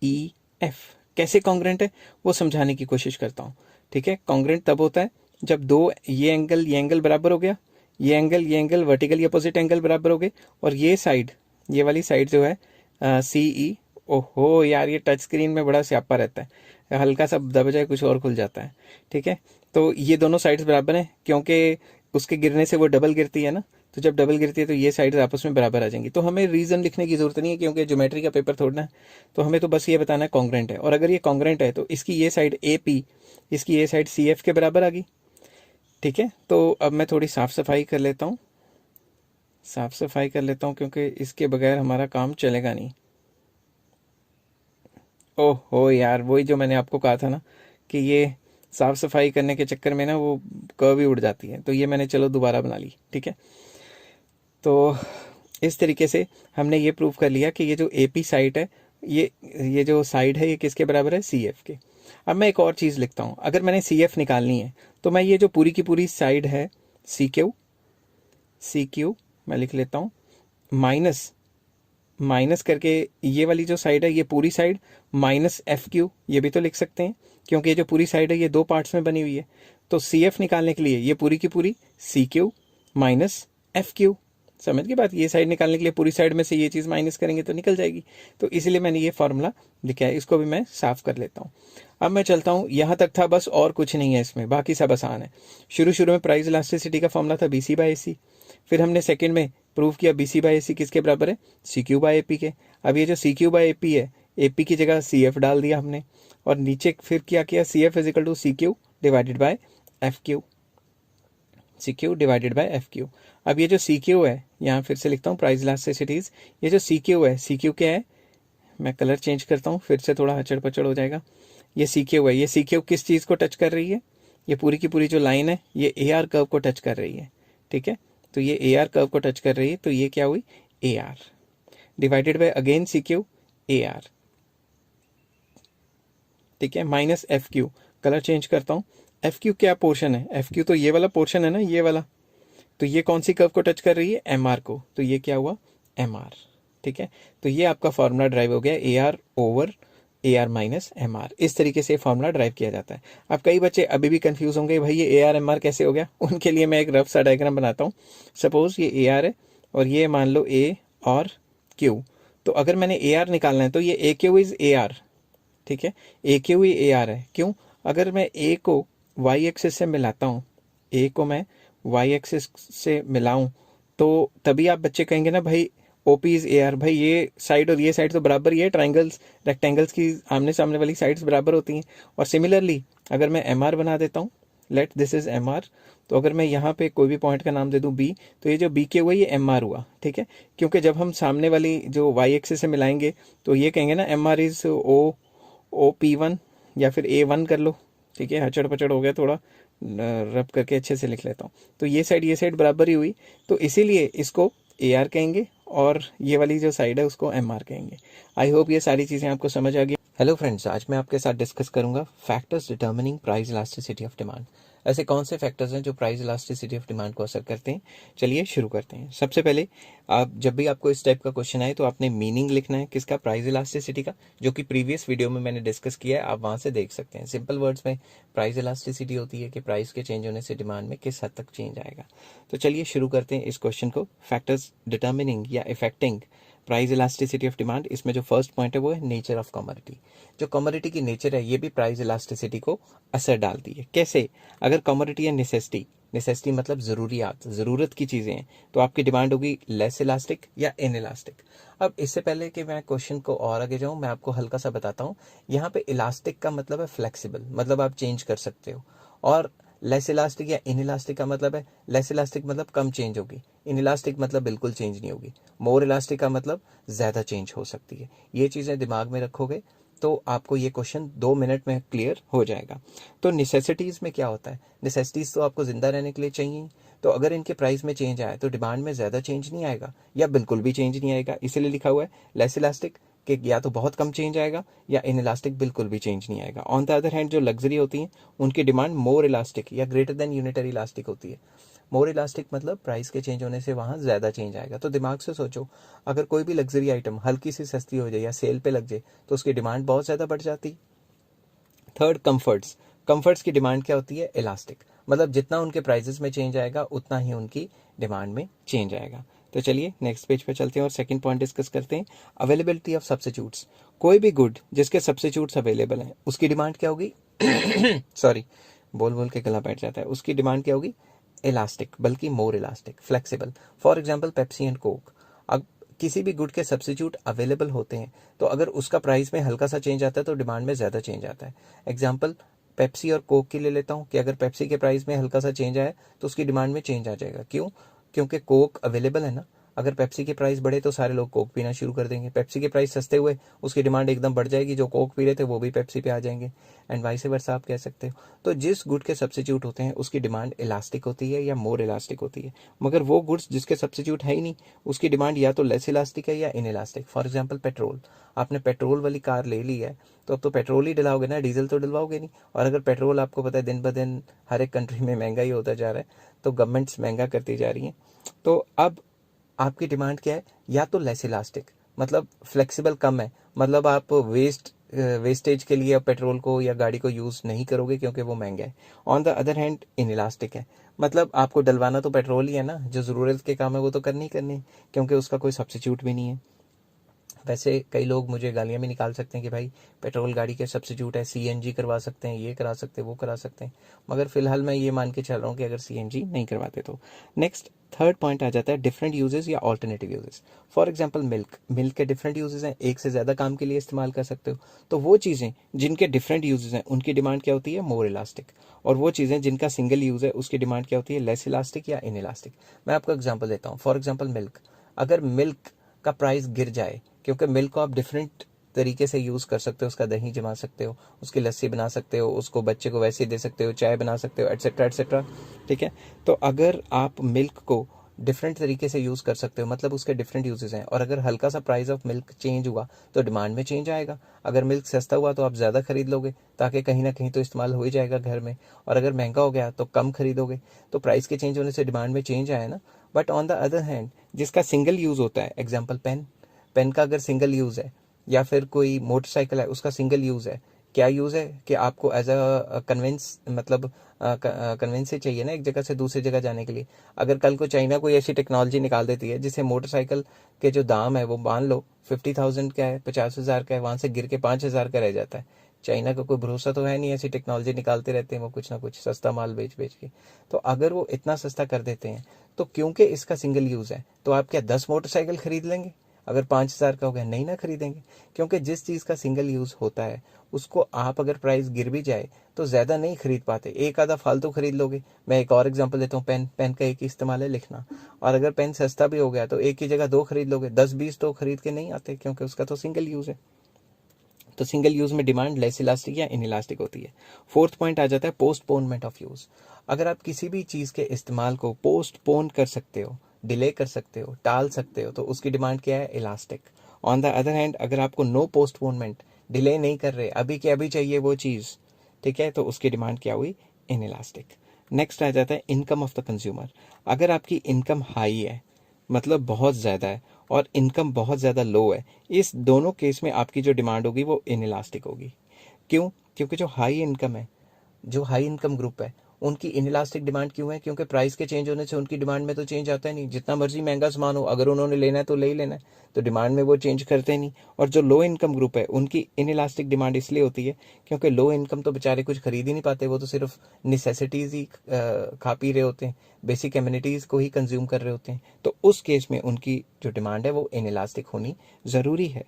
E F. कैसे कॉन्ग्रुएंट है वो समझाने की कोशिश करता हूँ, ठीक है। कॉन्ग्रुएंट तब होता है जब दो ये एंगल बराबर हो गया, ये एंगल वर्टिकली अपोजिट एंगल बराबर हो गए, और ये साइड, ये वाली साइड जो है सी ई, ओहो यार ये टच स्क्रीन में बड़ा स्यापा रहता है, हल्का सा दब जाए कुछ और खुल जाता है, ठीक है। तो ये दोनों साइड्स बराबर हैं, क्योंकि उसके गिरने से वो डबल गिरती है ना, तो जब डबल गिरती है तो ये साइड्स आपस में बराबर आ जाएंगी। तो हमें रीजन लिखने की जरूरत नहीं है, क्योंकि ज्योमेट्री का पेपर थोड़ना है, तो हमें तो बस ये बताना है कॉन्ग्रुएंट है। और अगर ये कॉन्ग्रुएंट है तो इसकी ये साइड ए पी, इसकी ये साइड सी एफ के बराबर आ गई, ठीक है। तो अब मैं थोड़ी साफ सफाई कर लेता हूँ, साफ सफाई कर लेता हूँ, क्योंकि इसके बगैर हमारा काम चलेगा नहीं। ओहो यार, वही जो मैंने आपको कहा था ना कि ये साफ सफाई करने के चक्कर में ना वो कर्व ही उड़ जाती है। तो ये मैंने चलो दोबारा बना ली, ठीक है। तो इस तरीके से हमने ये प्रूव कर लिया कि ये जो एपी साइड है, ये जो साइड है ये किसके बराबर है, सी एफ के। अब मैं एक और चीज़ लिखता हूँ, अगर मैंने सी एफ निकालनी है तो मैं ये जो पूरी की पूरी साइड है सी क्यू मैं लिख लेता हूँ, माइनस करके ये वाली जो साइड है ये पूरी साइड माइनस एफ क्यू, ये भी तो लिख सकते हैं, क्योंकि ये जो पूरी साइड है ये दो पार्ट्स में बनी हुई है। तो सी एफ निकालने के लिए ये पूरी की पूरी C Q minus F Q, समझ की बात। ये साइड निकालने के लिए पूरी साइड में से ये चीज़ माइनस करेंगे तो निकल जाएगी। तो इसलिए मैंने ये फॉर्मूला लिखा है, इसको भी मैं साफ कर लेता हूँ। अब मैं चलता हूँ, यहाँ तक था बस, और कुछ नहीं है इसमें, बाकी सब आसान है। शुरू में प्राइस इलास्टिसिटी का फॉर्मूला था बी सी बाई ए सी, फिर हमने सेकेंड में प्रूव किया बी सी बाई ए सी किसके बराबर है, C Q by A P के। अब ये जो C Q by A P है AP की जगह CF डाल दिया हमने, और नीचे फिर क्या किया, CF is equal to CQ divided by FQ, CQ divided by FQ। अब ये जो CQ है, यहाँ फिर से लिखता हूँ प्राइस इलास्टिसिटीज, ये जो CQ है, CQ क्या है, मैं कलर चेंज करता हूँ फिर से थोड़ा हचड़ पचड़ हो जाएगा। ये CQ है, ये CQ किस चीज़ को टच कर रही है, ये पूरी की पूरी जो लाइन है ये AR कर्व को टच कर रही है, ठीक है। तो ये AR कर्व को टच कर रही है, तो ये क्या हुई, AR divided by again CQ AR, ठीक है, माइनस FQ। कलर चेंज करता हूँ, FQ क्या पोर्शन है, FQ तो ये वाला पोर्शन है ना, ये वाला, तो ये कौन सी कर्व को टच कर रही है, MR को, तो ये क्या हुआ, MR, ठीक है। तो ये आपका फॉर्मूला ड्राइव हो गया AR over AR minus MR। इस तरीके से फॉर्मूला ड्राइव किया जाता है। अब कई बच्चे अभी भी कंफ्यूज होंगे, भाई ये AR MR कैसे हो गया, उनके लिए मैं एक रफ सा डायग्राम बनाता हूँ। सपोज ये AR है और ये मान लो A और Q, तो अगर मैंने AR निकालना है तो ये AQ इज AR, ठीक है, AQ ही AR है। क्यों, अगर मैं A को Y एक्सिस से मिलाता हूँ, A को मैं Y एक्सिस से मिलाऊं, तो तभी आप बच्चे कहेंगे ना भाई OP इज AR। भाई ये साइड और ये साइड तो बराबर ही है, ट्राइंगल्स रेक्टेंगल्स की आमने सामने वाली साइड्स बराबर होती हैं। और सिमिलरली अगर मैं MR बना देता हूँ, लेट दिस इज MR, तो अगर मैं यहाँ पे कोई भी पॉइंट का नाम दे दूँ B, तो ये जो BQ हुआ ये MR हुआ, ठीक है। क्योंकि जब हम सामने वाली जो Y एक्सिस से मिलाएंगे तो ये कहेंगे ना MR इज OP1 या फिर A1 कर लो, ठीक है। हचड़ पचड़ हो गया थोड़ा, रब करके अच्छे से लिख लेता हूँ। तो ये साइड बराबर ही हुई, तो इसीलिए इसको AR कहेंगे और ये वाली जो साइड है उसको MR कहेंगे। आई होप ये सारी चीज़ें आपको समझ आ गई। हेलो फ्रेंड्स, आज मैं आपके साथ डिस्कस करूंगा factors determining price elasticity of demand. ऐसे कौन से फैक्टर्स हैं जो प्राइस इलास्टिसिटी ऑफ डिमांड को असर करते हैं। चलिए शुरू करते हैं। सबसे पहले आप जब भी आपको इस टाइप का क्वेश्चन आए तो आपने मीनिंग लिखना है किसका, प्राइस इलास्टिसिटी का, जो कि प्रीवियस वीडियो में मैंने डिस्कस किया है, आप वहां से देख सकते हैं। सिंपल वर्ड्स में प्राइस इलास्टिसिटी होती है कि प्राइस के चेंज होने से डिमांड में किस हद तक चेंज आएगा। तो चलिए शुरू करते हैं इस क्वेश्चन को। फैक्टर्स डिटर्मिनिंग या affecting price elasticity of demand, इसमें जो फर्स्ट पॉइंट है वो है नेचर ऑफ कमोडिटी। जो कमोडिटी की नेचर है ये भी प्राइस इलास्टिसिटी को असर डालती है। कैसे, अगर कमोडिटी है नेसेसिटी, नेसेसिटी मतलब जरूरियात, जरूरत की चीजें हैं, तो आपकी डिमांड होगी लेस इलास्टिक या इन इलास्टिक। अब इससे पहले कि मैं क्वेश्चन को और आगे जाऊं, मैं आपको हल्का सा बताता हूं। यहाँ पे इलास्टिक का मतलब है फ्लेक्सिबल, मतलब आप चेंज कर सकते हो, और लेस इलास्टिक या इन इलास्टिक का मतलब है, लेस इलास्टिक मतलब कम चेंज होगी, इन इलास्टिक मतलब बिल्कुल चेंज नहीं होगी, मोर इलास्टिक का मतलब ज्यादा चेंज हो सकती है। ये चीजें दिमाग में रखोगे तो आपको ये क्वेश्चन 2 मिनट में क्लियर हो जाएगा। तो नेसेसिटीज में क्या होता है, नेसेसिटीज तो आपको जिंदा रहने के लिए चाहिए, तो अगर इनके प्राइस में चेंज आए तो डिमांड में ज्यादा चेंज नहीं आएगा या बिल्कुल भी चेंज नहीं आएगा। इसीलिए लिखा हुआ है लेस इलास्टिक, कि या तो बहुत कम चेंज आएगा या इन इलास्टिक बिल्कुल भी चेंज नहीं आएगा। ऑन द अदर हैंड जो लग्जरी होती है उनकी डिमांड मोर इलास्टिक या ग्रेटर देन यूनिटरी इलास्टिक होती है। मोर इलास्टिक मतलब प्राइस के चेंज होने से वहां ज्यादा चेंज आएगा। तो दिमाग से सोचो, अगर कोई भी लग्जरी आइटम हल्की सी सस्ती हो जाए या सेल पे लग जाए तो उसकी डिमांड बहुत ज्यादा बढ़ जाती। Third, comforts. कंफर्ट्स की डिमांड क्या होती है, इलास्टिक, मतलब जितना उनके प्राइजेस में चेंज आएगा उतना ही उनकी डिमांड में चेंज आएगा। तो चलिए नेक्स्ट पेज पे चलते हैं और सेकंड पॉइंट डिस्कस करते हैं, अवेलेबिलिटी ऑफ सब्स्टिट्यूट्स। कोई भी गुड जिसके सब्स्टिट्यूट्स अवेलेबल हैं उसकी डिमांड क्या होगी सॉरी, बोल बोल के गला बैठ जाता है, उसकी डिमांड क्या होगी, इलास्टिक, बल्कि मोर elastic, flexible. For example Pepsi and Coke. अब किसी भी गुड के सब्स्टिट्यूट अवेलेबल होते हैं तो अगर उसका प्राइस में हल्का सा चेंज आता है तो डिमांड में ज्यादा चेंज आता है। एग्जाम्पल पेप्सी और कोक की ले लेता हूँ कि अगर पेप्सी के प्राइस में हल्का सा चेंज आया तो उसकी डिमांड में चेंज आ जाएगा। क्यों, क्योंकि कोक अवेलेबल है ना। अगर पेप्सी के प्राइस बढ़े तो सारे लोग कोक पीना शुरू कर देंगे, पेप्सी के प्राइस सस्ते हुए उसकी डिमांड एकदम बढ़ जाएगी, जो कोक पी रहे थे वो भी पेप्सी पे आ जाएंगे, एंड वाइस वर्सा आप कह सकते हो। तो जिस गुड के सब्स्टिट्यूट होते हैं उसकी डिमांड इलास्टिक होती है या मोर इलास्टिक होती है, मगर वो गुड्स जिसके सब्स्टिट्यूट है ही नहीं उसकी डिमांड या तो लेस इलास्टिक है या in elastic. For example petrol, आपने पेट्रोल वाली कार ले ली है तो अब तो पेट्रोल ही डलाओगे ना, डीजल तो डलवाओगे नहीं। और अगर पेट्रोल आपको पता है दिन ब दिन हर एक कंट्री में महंगा ही होता जा रहा है, तो गवर्नमेंट्स महंगा करती जा रही हैं, तो अब आपकी डिमांड क्या है, या तो लेस इलास्टिक मतलब फ्लेक्सिबल कम है, मतलब आप वेस्टेज के लिए पेट्रोल को या गाड़ी को यूज नहीं करोगे क्योंकि वो महंगा है। On the other hand in elastic है, मतलब आपको डलवाना तो पेट्रोल ही है ना, जो जरूरत के काम है वो तो करनी ही करनी है क्योंकि उसका कोई सब्स्टिट्यूट भी नहीं है। वैसे कई लोग मुझे गालियां भी निकाल सकते हैं कि भाई पेट्रोल गाड़ी के सब्स्टिट्यूट है, सीएनजी करवा सकते हैं, ये करा सकते हैं, वो करा सकते हैं, मगर फिलहाल मैं ये मान के चल रहा हूँ कि अगर सीएनजी नहीं करवाते तो। नेक्स्ट थर्ड पॉइंट आ जाता है डिफरेंट यूजेस या alternative uses. For example milk के डिफरेंट यूजेस हैं, एक से ज़्यादा काम के लिए इस्तेमाल कर सकते हो। तो वो चीज़ें जिनके डिफरेंट यूजेस हैं उनकी डिमांड क्या होती है, मोर इलास्टिक। और वो चीज़ें जिनका सिंगल यूज़ है उसकी डिमांड क्या होती है, लेस इलास्टिक या इन इलास्टिक। मैं आपको एग्जाम्पल देता हूँ। फॉर एग्जाम्पल मिल्क, अगर मिल्क का प्राइस गिर जाए, क्योंकि मिल्क को आप डिफरेंट तरीके से यूज़ कर सकते हो, उसका दही जमा सकते हो, उसकी लस्सी बना सकते हो, उसको बच्चे को वैसे दे सकते हो, चाय बना सकते हो, एटसेट्रा एटसेट्रा, ठीक है। तो अगर आप मिल्क को डिफरेंट तरीके से यूज़ कर सकते हो, मतलब उसके डिफरेंट यूजेस हैं, और अगर हल्का सा प्राइस ऑफ मिल्क चेंज हुआ तो डिमांड में चेंज आएगा। अगर मिल्क सस्ता हुआ तो आप ज़्यादा खरीद लोगे, ताकि कहीं ना कहीं तो इस्तेमाल हो ही जाएगा घर में, और अगर महंगा हो गया तो कम खरीदोगे। तो प्राइस के चेंज होने से डिमांड में चेंज आया ना। But on the other hand, जिसका सिंगल यूज़ होता है, एग्जाम्पल पेन, पेन का अगर सिंगल यूज़ है, या फिर कोई मोटरसाइकिल है उसका सिंगल यूज़ है, क्या यूज़ है कि आपको एज अ कन्वेंस, मतलब कन्वेंस से चाहिए ना एक जगह से दूसरी जगह जाने के लिए। अगर कल को चाइना कोई ऐसी टेक्नोलॉजी निकाल देती है जिससे मोटरसाइकिल के जो दाम है वो मान लो 50,000 का है, 50,000 का है, वहाँ से गिर के 5,000 का रह जाता है। चाइना का कोई भरोसा तो है नहीं, ऐसी टेक्नोलॉजी निकालते रहते हैं वो कुछ ना कुछ सस्ता माल बेच बेच के। तो अगर वो इतना सस्ता कर देते हैं, तो क्योंकि इसका सिंगल यूज़ है, तो आप क्या 10 मोटरसाइकिल खरीद लेंगे? अगर 5,000 का हो गया, नहीं ना खरीदेंगे। क्योंकि जिस चीज़ का सिंगल यूज़ होता है उसको आप अगर प्राइस गिर भी जाए तो ज़्यादा नहीं खरीद पाते, एक आधा फालतू खरीद लोगे। मैं एक और एग्जांपल देता हूँ, पेन, पेन का एक ही इस्तेमाल है, लिखना। और अगर पेन सस्ता भी हो गया तो एक की जगह 2 खरीद लोगे, 10-20 तो खरीद के नहीं आते, क्योंकि उसका तो सिंगल यूज़ है। तो सिंगल यूज में डिमांड लेस इलास्टिक या इन इलास्टिक होती है। फोर्थ पॉइंट आ जाता है पोस्टपोनमेंट ऑफ यूज। अगर आप किसी भी चीज के इस्तेमाल को पोस्टपोन कर सकते हो, डिले कर सकते हो, टाल सकते हो, तो उसकी डिमांड क्या है, elastic. On the other hand, अगर आपको नो पोस्टपोनमेंट, डिले नहीं कर रहे, अभी के अभी चाहिए वो चीज, ठीक है, तो उसकी डिमांड क्या हुई, इन इलास्टिक। नेक्स्ट आ जाता है इनकम ऑफ द कंज्यूमर। अगर आपकी इनकम हाई है, मतलब बहुत ज़्यादा है, और इनकम बहुत ज़्यादा लो है, इस दोनों केस में आपकी जो डिमांड होगी वो इन इलास्टिक होगी। क्यों? क्योंकि जो हाई इनकम है, जो हाई इनकम ग्रुप है, उनकी इनइलास्टिक डिमांड क्यों है? क्योंकि प्राइस के चेंज होने से उनकी डिमांड में तो चेंज आता है नहीं। जितना मर्जी महंगा सामान हो, अगर उन्होंने लेना है तो ले ही लेना है, तो डिमांड में वो चेंज करते नहीं। और जो लो इनकम ग्रुप है उनकी इनइलास्टिक डिमांड इसलिए होती है क्योंकि लो इनकम तो बेचारे कुछ खरीद ही नहीं पाते, वो तो सिर्फ नेसेसिटीज़ ही खा पी रहे होते हैं, बेसिक एमिनिटीज़ को ही कंज्यूम कर रहे होते हैं। तो उस केस में उनकी जो डिमांड है वो इनइलास्टिक होनी ज़रूरी है।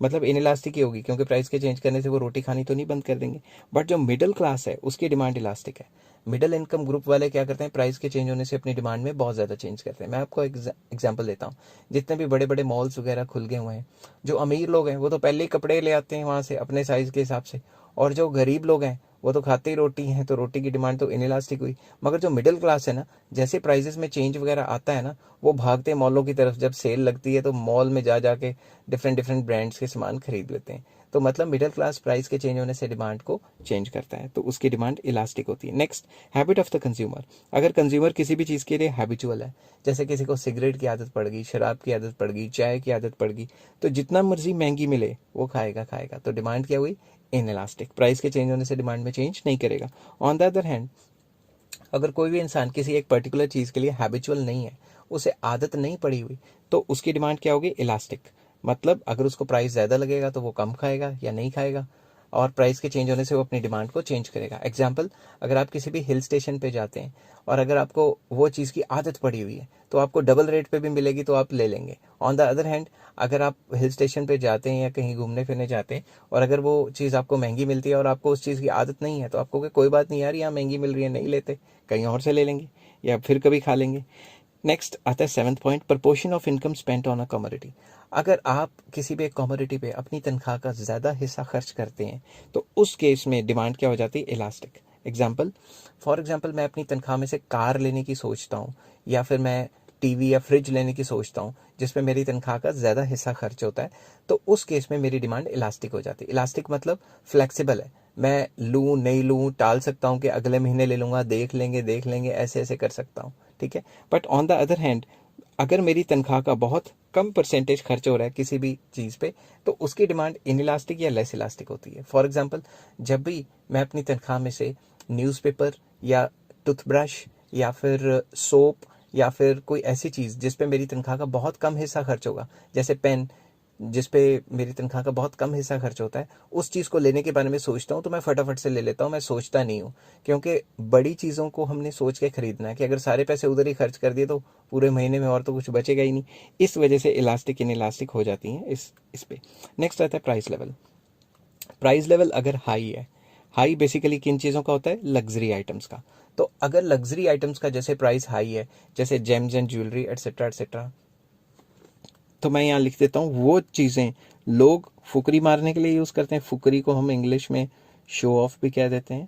मतलब इनइलास्टिक ही होगी, क्योंकि प्राइस के चेंज करने से वो रोटी खानी तो नहीं बंद कर देंगे। बट जो मिडिल क्लास है उसकी डिमांड इलास्टिक है। मिडिल इनकम ग्रुप वाले क्या करते हैं, प्राइस के चेंज होने से अपनी डिमांड में बहुत ज़्यादा चेंज करते हैं। मैं आपको एग्जांपल देता हूँ। जितने भी बड़े बड़े मॉल्स वगैरह खुल गए हुए हैं, जो अमीर लोग हैं वो तो पहले ही कपड़े ले आते हैं वहाँ से अपने साइज़ के हिसाब से, और जो गरीब लोग हैं वो तो खाते ही रोटी हैं, तो रोटी की डिमांड तो इनइलास्टिक हुई। मगर जो मिडिल क्लास है ना, जैसे प्राइजेस में चेंज वगैरह आता है ना, वो भागते हैं मॉलों की तरफ। जब सेल लगती है तो मॉल में जा जाके डिफरेंट डिफरेंट ब्रांड्स के सामान खरीद लेते हैं। तो मतलब मिडिल क्लास प्राइस के चेंज होने से डिमांड को चेंज करता है, तो उसकी डिमांड इलास्टिक होती है। Next, habit of the consumer. अगर कंज्यूमर किसी भी चीज़ के लिए हैबिचुअल है, जैसे किसी को सिगरेट की आदत पड़ गई, शराब की आदत पड़ गई, चाय की आदत पड़ गई, तो जितना मर्जी महंगी मिले वो खाएगा खाएगा। तो डिमांड क्या हुई, इन इलास्टिक। प्राइस के चेंज होने से डिमांड में चेंज नहीं करेगा। ऑन द अदर हैंड, अगर कोई भी इंसान किसी एक पर्टिकुलर चीज़ के लिए हैबिचुअल नहीं है, उसे आदत नहीं पड़ी हुई, तो उसकी डिमांड क्या होगी, इलास्टिक। मतलब अगर उसको प्राइस ज़्यादा लगेगा तो वो कम खाएगा या नहीं खाएगा, और प्राइस के चेंज होने से वो अपनी डिमांड को चेंज करेगा। एग्जाम्पल, अगर आप किसी भी हिल स्टेशन पे जाते हैं और अगर आपको वो चीज़ की आदत पड़ी हुई है तो आपको डबल रेट पे भी मिलेगी तो आप ले लेंगे। ऑन द अदर हैंड, अगर आप हिल स्टेशन पे जाते हैं या कहीं घूमने फिरने जाते हैं और अगर वो चीज़ आपको महंगी मिलती है और आपको उस चीज़ की आदत नहीं है, तो आपको कोई बात नहीं यार, यहाँ महंगी मिल रही है, नहीं लेते, कहीं और से ले लेंगे या फिर कभी खा लेंगे। नेक्स्ट आता है seventh point, proportion of income spent on a commodity. अगर आप किसी भी एक कमोडिटी पे अपनी तनख्वाह का ज़्यादा हिस्सा खर्च करते हैं तो उस केस में डिमांड क्या हो जाती है, इलास्टिक। एग्जाम्पल, फॉर एग्जाम्पल, मैं अपनी तनख्वाह में से कार लेने की सोचता हूँ, या फिर मैं टीवी या फ्रिज लेने की सोचता हूँ जिसमें मेरी तनख्वाह का ज़्यादा हिस्सा खर्च होता है, तो उस केस में मेरी डिमांड इलास्टिक हो जाती है। इलास्टिक मतलब फ्लेक्सिबल है, मैं लूँ नहीं लूँ, टाल सकता हूँ कि अगले महीने ले लूँगा, देख लेंगे, ऐसे ऐसे कर सकता हूँ, ठीक है। But on the other hand, अगर मेरी तनख्वाह का बहुत कम परसेंटेज खर्च हो रहा है किसी भी चीज़ पे, तो उसकी डिमांड इनइलास्टिक या लेस इलास्टिक होती है। फॉर एग्जांपल, जब भी मैं अपनी तनख्वाह में से न्यूज़पेपर या टूथब्रश या फिर सोप या फिर कोई ऐसी चीज़ जिस पे मेरी तनख्वाह का बहुत कम हिस्सा खर्च होगा, जैसे पेन, जिस पे मेरी तनख्वाह का बहुत कम हिस्सा खर्च होता है, उस चीज़ को लेने के बारे में सोचता हूँ तो मैं फटाफट से ले लेता हूँ, मैं सोचता नहीं हूँ। क्योंकि बड़ी चीज़ों को हमने सोच के खरीदना है कि अगर सारे पैसे उधर ही खर्च कर दिए तो पूरे महीने में और तो कुछ बचेगा ही नहीं। इस वजह से इलास्टिक इन इलास्टिक हो जाती हैं इस पे। नेक्स्ट आता है प्राइस लेवल। प्राइस लेवल अगर हाई है, हाई बेसिकली किन चीज़ों का होता है, लग्जरी आइटम्स का। तो अगर लग्जरी आइटम्स का जैसे प्राइस हाई है, जैसे James and jewellery etcetera etcetera, तो मैं यहाँ लिख देता हूँ वो चीज़ें लोग फुकरी मारने के लिए यूज़ करते हैं। फुकरी को हम इंग्लिश में शो ऑफ भी कह देते हैं।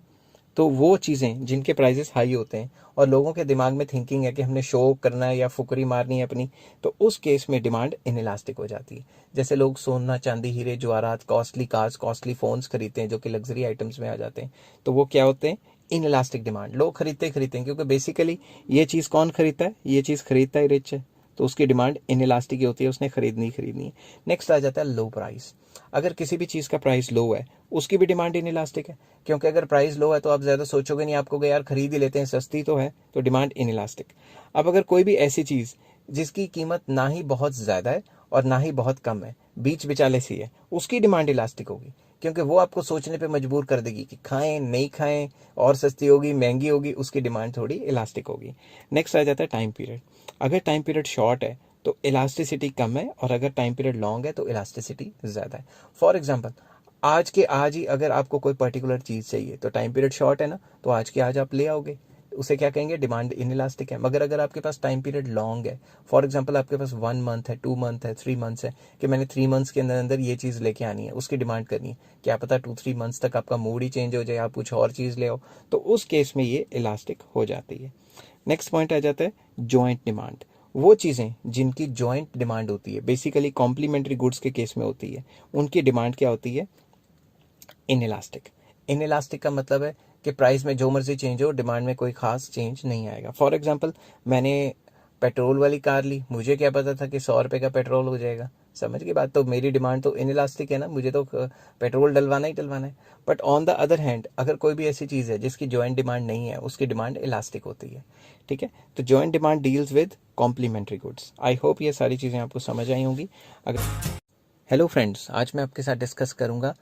तो वो चीज़ें जिनके प्राइजेस हाई होते हैं और लोगों के दिमाग में थिंकिंग है कि हमने शो करना है या फुकरी मारनी है अपनी, तो उस केस में डिमांड इनइलास्टिक हो जाती है। जैसे लोग सोना चांदी हीरे जवाहरात, कॉस्टली कार्स, कॉस्टली फ़ोन्स खरीदते हैं जो कि लग्जरी आइटम्स में आ जाते हैं, तो वो क्या होते हैं, इनइलास्टिक डिमांड। लोग खरीदते हैं क्योंकि बेसिकली ये चीज़ कौन खरीदता है, ये चीज़ खरीदता है रिच है, तो उसकी डिमांड इनइलास्टिक ही होती है, उसने खरीदनी है। नेक्स्ट आ जाता है लो प्राइस। अगर किसी भी चीज़ का प्राइस लो है, उसकी भी डिमांड इनइलास्टिक है, क्योंकि अगर प्राइस लो है तो आप ज़्यादा सोचोगे नहीं, आपको यार खरीद ही लेते हैं, सस्ती तो है, तो डिमांड इनइलास्टिक। अब अगर कोई भी ऐसी चीज़ जिसकी कीमत ना ही बहुत ज़्यादा है और ना ही बहुत कम है, बीच बिचाले सी है, उसकी डिमांड इलास्टिक होगी, क्योंकि वो आपको सोचने पे मजबूर कर देगी कि खाएं नहीं खाएं, और सस्ती होगी महंगी होगी, उसकी डिमांड थोड़ी इलास्टिक होगी। नेक्स्ट आ जाता है टाइम पीरियड। अगर टाइम पीरियड शॉर्ट है तो इलास्टिसिटी कम है, और अगर टाइम पीरियड लॉन्ग है तो इलास्टिसिटी ज़्यादा है। फॉर एग्जांपल, आज के आज ही अगर आपको कोई पर्टिकुलर चीज़ चाहिए तो टाइम पीरियड शॉर्ट है ना, तो आज के आज आप ले आओगे, उसे क्या कहेंगे, डिमांड इनइलास्टिक है। मगर अगर आपके पास टाइम पीरियड लॉन्ग है, फॉर एग्जांपल आपके पास 1 मंथ है, 2 मंथ है, 3 मंथ्स है, कि मैंने 3 मंथ्स के अंदर अंदर ये चीज़ लेके आनी है, उसकी डिमांड करनी है, क्या पता 2-3 मंथ्स तक आपका मूड ही चेंज हो जाए, आप कुछ और चीज़ ले आओ, तो उस केस में ये इलास्टिक हो जाती है। नेक्स्ट पॉइंट आ जाता है जॉइंट डिमांड। वो चीज़ें जिनकी जॉइंट डिमांड होती है, बेसिकली कॉम्प्लीमेंट्री गुड्स के केस में होती है, उनकी डिमांड क्या होती है, इनइलास्टिक। इनइलास्टिक का मतलब है कि प्राइस में जो मर्जी चेंज हो, डिमांड में कोई खास चेंज नहीं आएगा। फॉर एग्जांपल, मैंने पेट्रोल वाली कार ली, मुझे क्या पता था कि 100 रुपये का पेट्रोल हो जाएगा, समझ की बात, तो मेरी डिमांड तो इनइलास्टिक है ना, मुझे तो पेट्रोल डलवाना ही डलवाना है। But on the other hand, अगर कोई भी ऐसी चीज़ है जिसकी जॉइंट डिमांड नहीं है, उसकी डिमांड इलास्टिक होती है। ठीक है, तो joint demand deals with complementary goods. I hope ये सारी चीज़ें आपको समझ आई होंगी। अगर हेलो फ्रेंड्स, आज मैं आपके साथ डिस्कस करूंगा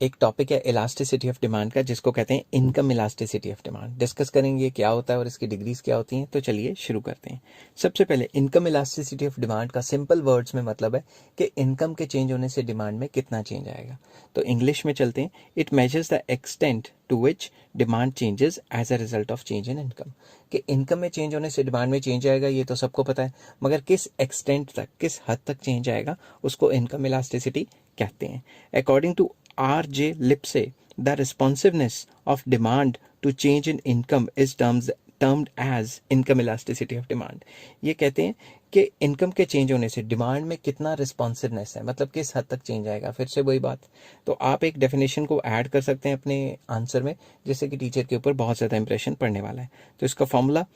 एक टॉपिक है इलास्टिसिटी ऑफ डिमांड का, जिसको कहते हैं income elasticity of demand. Discuss करेंगे क्या होता है और इसकी डिग्रीज क्या होती हैं। तो चलिए शुरू करते हैं। सबसे पहले इनकम इलास्टिसिटी ऑफ डिमांड का सिंपल वर्ड्स में मतलब है कि इनकम के चेंज होने से डिमांड में कितना चेंज आएगा। तो इंग्लिश में चलते हैं। It measures the extent to which demand changes as a result of change in income. कि इनकम में चेंज होने से डिमांड में चेंज आएगा, ये तो सबको पता है, मगर किस एक्सटेंट तक, किस हद तक चेंज आएगा, उसको इनकम इलास्टिसिटी कहते हैं। According to R.J. Lipsey, the responsiveness of demand to change in income is termed as income elasticity of demand. ये कहते हैं कि इनकम के चेंज होने से डिमांड में कितना रिस्पॉन्सिवनेस है, मतलब किस हद तक चेंज आएगा। फिर से वही बात, तो आप एक डेफिनेशन को ऐड कर सकते हैं अपने आंसर में, जिससे कि टीचर के ऊपर बहुत ज़्यादा इंप्रेशन पड़ने वाला है। तो इसका फॉर्मूला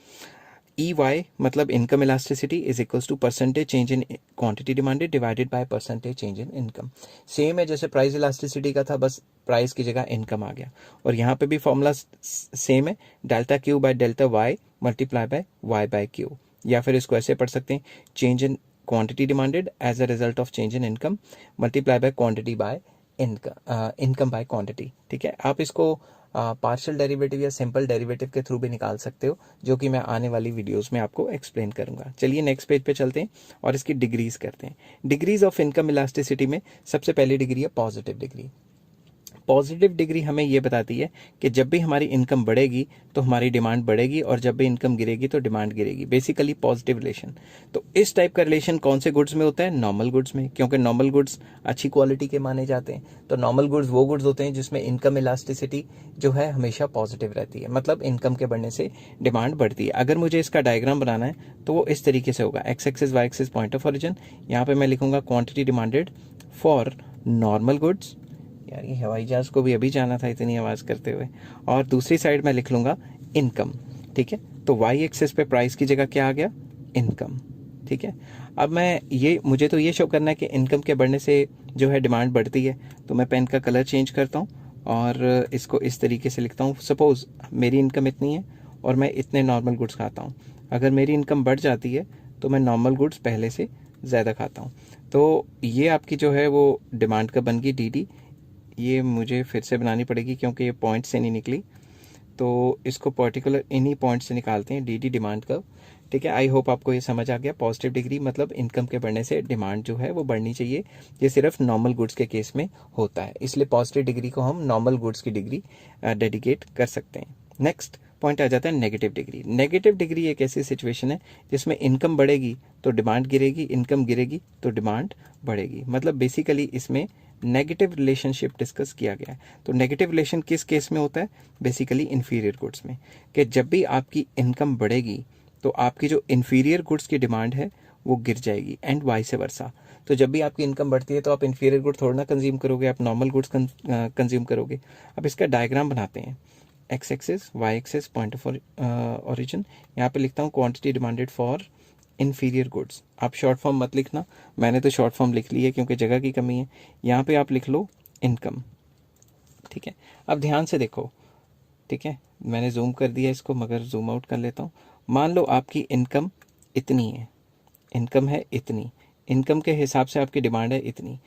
EY मतलब income elasticity is equals to percentage change in quantity demanded divided by percentage change in income. Same है जैसे प्राइस इलास्टिसिटी का था, बस प्राइस की जगह इनकम आ गया। और यहाँ पे भी फॉर्मूला सेम है, delta Q by delta Y multiply by Y by Q. या फिर इसको ऐसे पढ़ सकते हैं, change in quantity demanded as a result of change in income multiply by quantity by income by quantity. ठीक है, आप इसको पार्शियल डेरिवेटिव या सिंपल डेरिवेटिव के थ्रू भी निकाल सकते हो, जो कि मैं आने वाली वीडियोस में आपको एक्सप्लेन करूंगा। चलिए नेक्स्ट पेज पे चलते हैं और इसकी डिग्रीज करते हैं। डिग्रीज ऑफ इनकम इलास्टिसिटी में सबसे पहली डिग्री है पॉजिटिव डिग्री। पॉजिटिव डिग्री हमें ये बताती है कि जब भी हमारी इनकम बढ़ेगी तो हमारी डिमांड बढ़ेगी, और जब भी इनकम गिरेगी तो डिमांड गिरेगी। Basically positive relation. तो इस टाइप का रिलेशन कौन से गुड्स में होता है, नॉर्मल गुड्स में, क्योंकि नॉर्मल गुड्स अच्छी क्वालिटी के माने जाते हैं। तो नॉर्मल गुड्स वो गुड्स होते हैं जिसमें इनकम इलास्टिसिटी जो है हमेशा पॉजिटिव रहती है, मतलब इनकम के बढ़ने से डिमांड बढ़ती है। अगर मुझे इसका डायग्राम बनाना है तो वो इस तरीके से होगा, X axis Y axis point of origin. यहाँ पे मैं लिखूंगा quantity demanded for normal goods. यार ये हवाई जहाज को भी अभी जाना था इतनी आवाज़ करते हुए। और दूसरी साइड में लिख लूँगा इनकम। ठीक है, तो वाई एक्सिस पे प्राइस की जगह क्या आ गया, इनकम। ठीक है, अब मुझे तो ये शो करना है कि इनकम के बढ़ने से जो है डिमांड बढ़ती है, तो मैं पेन का कलर चेंज करता हूँ और इसको इस तरीके से लिखता हूँ। सपोज़ मेरी इनकम इतनी है और मैं इतने नॉर्मल गुड्स खाता हूँ। अगर मेरी इनकम बढ़ जाती है तो मैं नॉर्मल गुड्स पहले से ज़्यादा खाता हूँ। तो ये आपकी जो है वो डिमांड का बन गई डी, ये मुझे फिर से बनानी पड़ेगी क्योंकि ये पॉइंट से नहीं निकली, तो इसको पर्टिकुलर इन्हीं पॉइंट से निकालते हैं, डी डिमांड कर्व। ठीक है, आई होप आपको ये समझ आ गया। पॉजिटिव डिग्री मतलब इनकम के बढ़ने से डिमांड जो है वो बढ़नी चाहिए, ये सिर्फ नॉर्मल गुड्स के केस में होता है, इसलिए पॉजिटिव डिग्री को हम नॉर्मल गुड्स की डिग्री डेडिकेट कर सकते हैं। नेक्स्ट पॉइंट आ जाता है नेगेटिव डिग्री। नेगेटिव डिग्री एक ऐसी सिचुएशन है जिसमें इनकम बढ़ेगी तो डिमांड गिरेगी, इनकम गिरेगी तो डिमांड बढ़ेगी। मतलब बेसिकली इसमें नेगेटिव रिलेशनशिप डिस्कस किया गया है। तो नेगेटिव रिलेशन किस केस में होता है? बेसिकली इन्फीरियर गुड्स में, कि जब भी आपकी इनकम बढ़ेगी तो आपकी जो इन्फीरियर गुड्स की डिमांड है वो गिर जाएगी, एंड वाइस वर्सा। तो जब भी आपकी इनकम बढ़ती है तो आप इन्फीरियर गुड थोड़ा ना कंज्यूम करोगे, आप नॉर्मल गुड्स कंज्यूम करोगे। अब इसका डायग्राम बनाते हैं। X axis, Y axis, point of origin. यहाँ पे लिखता हूँ quantity demanded for inferior goods. आप शॉर्ट फॉर्म मत लिखना, मैंने तो शॉर्ट फॉर्म लिख ली है क्योंकि जगह की कमी है। यहाँ पे आप लिख लो इनकम। ठीक है, अब ध्यान से देखो। ठीक है, मैंने जूम कर दिया इसको, मगर जूम आउट कर लेता हूँ। मान लो आपकी इनकम इतनी है, इनकम है इतनी, इनकम के हिसाब से आपकी डिमांड है इतनी।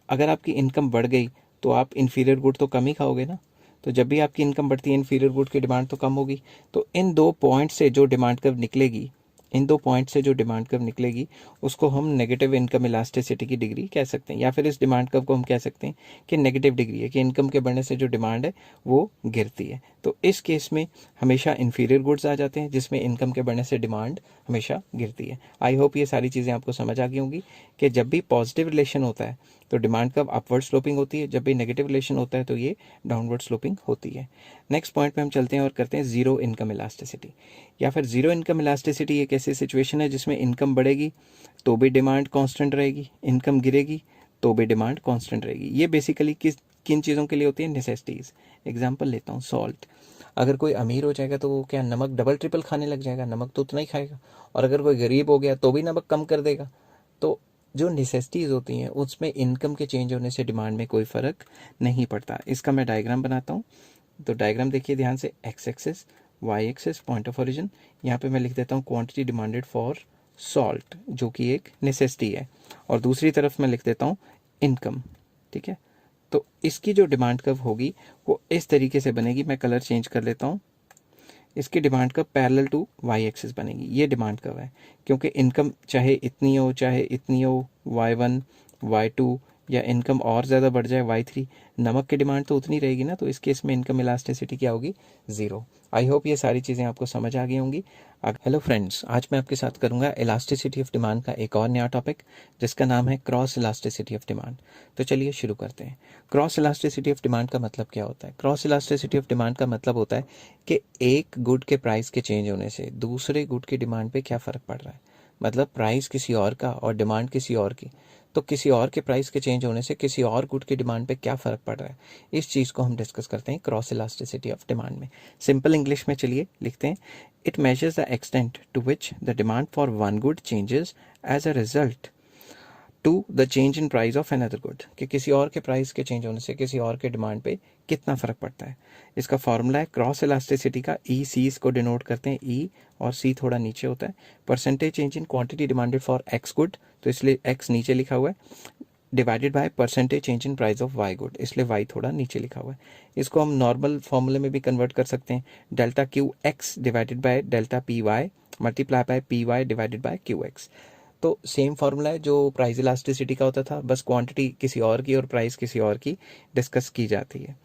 अगर आपकी इनकम बढ़ गई तो आप इन्फीरियर गुड तो कम ही खाओगे ना। तो जब भी आपकी इनकम बढ़ती है इन्फीरियर गुड की डिमांड तो कम होगी। तो इन दो पॉइंट से जो डिमांड कर्व निकलेगी, इन दो पॉइंट से जो डिमांड कर्व निकलेगी उसको हम नेगेटिव इनकम इलास्टिसिटी की डिग्री कह सकते हैं, या फिर इस डिमांड कर्व को हम कह सकते हैं कि नेगेटिव डिग्री है, कि इनकम के बढ़ने से जो डिमांड है वो गिरती है। तो इस केस में हमेशा इन्फीरियर गुड्स आ जाते हैं जिसमें इनकम के बढ़ने से डिमांड हमेशा गिरती है। आई होप ये सारी चीज़ें आपको समझ आ गई होंगी कि जब भी पॉजिटिव रिलेशन होता है तो डिमांड कर्व अपवर्ड स्लोपिंग होती है, जब भी नेगेटिव रिलेशन होता है तो ये डाउनवर्ड स्लोपिंग होती है। नेक्स्ट पॉइंट पे हम चलते हैं और करते हैं जीरो इनकम इलास्टिसिटी, या फिर जीरो इनकम इलास्टिसिटी एक ऐसी सिचुएशन है जिसमें इनकम बढ़ेगी तो भी डिमांड कांस्टेंट रहेगी, इनकम गिरेगी तो भी डिमांड कांस्टेंट रहेगी। ये बेसिकली किन चीज़ों के लिए होती है? नेसेसिटीज़। एग्जांपल लेता हूँ, सॉल्ट। अगर कोई अमीर हो जाएगा तो वो क्या नमक डबल ट्रिपल खाने लग जाएगा? नमक तो उतना ही खाएगा। और अगर कोई गरीब हो गया तो भी नमक कम कर देगा। तो जो नेसेसिटीज़ होती हैं उसमें इनकम के चेंज होने से डिमांड में कोई फ़र्क नहीं पड़ता। इसका मैं डायग्राम बनाता हूँ। तो डायग्राम देखिए ध्यान से, X axis, Y axis, point of origin. यहाँ पे मैं लिख देता हूँ क्वांटिटी डिमांडेड फॉर सॉल्ट, जो कि एक नेसेसिटी है, और दूसरी तरफ मैं लिख देता हूँ इनकम। ठीक है, तो इसकी जो डिमांड कर्व होगी वो इस तरीके से बनेगी। मैं कलर चेंज कर लेता हूँ। इसकी demand curve parallel to Y axis बनेगी। ये डिमांड कर्व है, क्योंकि इनकम चाहे इतनी हो चाहे इतनी हो, y1 y2, या इनकम और ज़्यादा बढ़ जाए y3, नमक की डिमांड तो उतनी रहेगी ना। तो इस केस में इनकम इलास्टिसिटी क्या होगी? ज़ीरो। आई होप ये सारी चीज़ें आपको समझ आ गई होंगी। हेलो फ्रेंड्स, आज मैं आपके साथ करूंगा इलास्टिसिटी ऑफ डिमांड का एक और नया टॉपिक, जिसका नाम है क्रॉस इलास्टिसिटी ऑफ डिमांड। तो चलिए शुरू करते हैं। क्रॉस इलास्टिसिटी ऑफ डिमांड का मतलब क्या होता है? क्रॉस इलास्टिसिटी ऑफ डिमांड का मतलब होता है कि एक गुड के प्राइस के चेंज होने से दूसरे गुड की डिमांड पे क्या फ़र्क पड़ रहा है। मतलब प्राइस किसी और का और डिमांड किसी और की, तो किसी और के प्राइस के चेंज होने से किसी और गुड की डिमांड पे क्या फ़र्क पड़ रहा है, इस चीज़ को हम डिस्कस करते हैं क्रॉस इलास्टिसिटी ऑफ डिमांड में। सिंपल इंग्लिश में चलिए लिखते हैं, it measures the extent to which the demand for one good changes as a result to the change in price of another good, कि किसी और के प्राइस के चेंज होने से किसी और के डिमांड पे कितना फ़र्क पड़ता है। इसका फॉर्मूला है क्रॉस इलास्टिसिटी का, ई सी इसको डिनोट करते हैं, ई और सी थोड़ा नीचे होता है। Percentage change in quantity demanded for X good, तो इसलिए एक्स नीचे लिखा हुआ है, divided by percentage change in price of Y good, इसलिए वाई थोड़ा नीचे लिखा हुआ है। इसको हम नॉर्मल फॉर्मूले में भी कन्वर्ट कर सकते हैं, delta Q X divided by delta P Y multiply by P Y divided by Q X. तो सेम फार्मूला है जो प्राइस इलास्टिसिटी का होता था, बस क्वांटिटी किसी और की और प्राइस किसी और की डिस्कस की जाती है।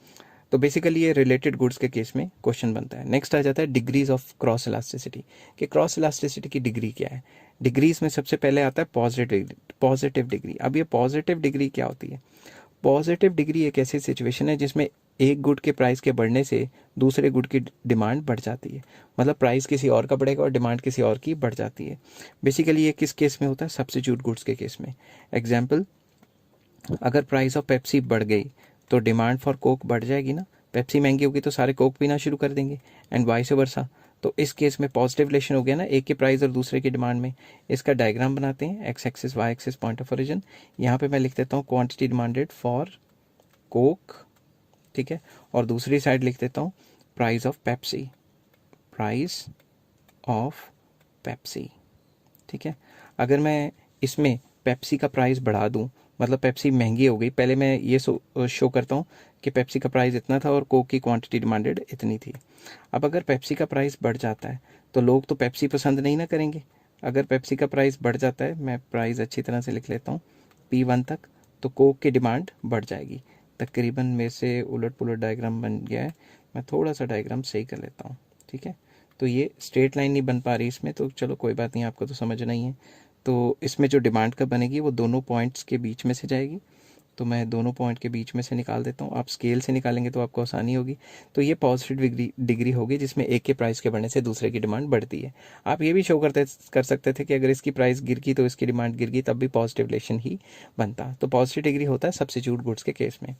तो बेसिकली ये रिलेटेड गुड्स के केस में क्वेश्चन बनता है। नेक्स्ट आ जाता है डिग्रीज ऑफ क्रॉस इलास्टिसिटी, कि क्रॉस इलास्टिसिटी की डिग्री क्या है। डिग्रीज में सबसे पहले आता है पॉजिटिव डिग्री। अब ये पॉजिटिव डिग्री क्या होती है? पॉजिटिव डिग्री एक ऐसी सिचुएशन है जिसमें एक गुड के प्राइस के बढ़ने से दूसरे गुड की डिमांड बढ़ जाती है। मतलब प्राइस किसी और का बढ़ेगा और डिमांड किसी और की बढ़ जाती है। बेसिकली ये किस केस में होता है? सब्स्टिट्यूट गुड्स के केस में। एग्जाम्पल, अगर प्राइस ऑफ पेप्सी बढ़ गई तो डिमांड फॉर कोक बढ़ जाएगी ना। पेप्सी महंगी होगी तो सारे कोक पीना शुरू कर देंगे, एंड वाइस वर्सा। तो इस केस में पॉजिटिव रिलेशन हो गया ना, एक के प्राइस और दूसरे की डिमांड में। इसका डायग्राम बनाते हैं, X axis Y axis, point of origin. यहाँ पे मैं लिख देता हूँ क्वांटिटी डिमांडेड फॉर कोक, ठीक है, और दूसरी साइड लिख देता हूँ price of Pepsi, price of Pepsi. ठीक है, अगर मैं इसमें पेप्सी का प्राइस बढ़ा दूं, मतलब पेप्सी महंगी हो गई, पहले मैं ये शो करता हूँ कि पेप्सी का प्राइस इतना था और कोक की क्वांटिटी डिमांडेड इतनी थी। अब अगर पेप्सी का प्राइस बढ़ जाता है तो लोग तो पेप्सी पसंद नहीं ना करेंगे। अगर पेप्सी का प्राइस बढ़ जाता है, मैं प्राइस अच्छी तरह से लिख लेता हूँ P1 तक, तो कोक की डिमांड बढ़ जाएगी। तकरीबन मेरे से उलट पुलट डायग्राम बन गया है, मैं थोड़ा सा डायग्राम सही कर लेता हूँ, ठीक है। तो ये स्ट्रेट लाइन नहीं बन पा रही इसमें, तो चलो कोई बात नहीं, आपको तो समझना ही है। तो इसमें जो डिमांड कब बनेगी वो दोनों पॉइंट्स के बीच में से जाएगी, तो मैं दोनों पॉइंट के बीच में से निकाल देता हूँ। आप स्केल से निकालेंगे तो आपको आसानी होगी। तो ये पॉजिटिव डिग्री होगी जिसमें एक के प्राइस के बढ़ने से दूसरे की डिमांड बढ़ती है। आप ये भी शो कर सकते थे कि अगर इसकी प्राइस गिर गई तो इसकी डिमांड गिर गई, तब भी पॉजिटिव रिलेशन ही बनता। तो पॉजिटिव डिग्री होता है सब्स्टिट्यूट गुड्स के केस में।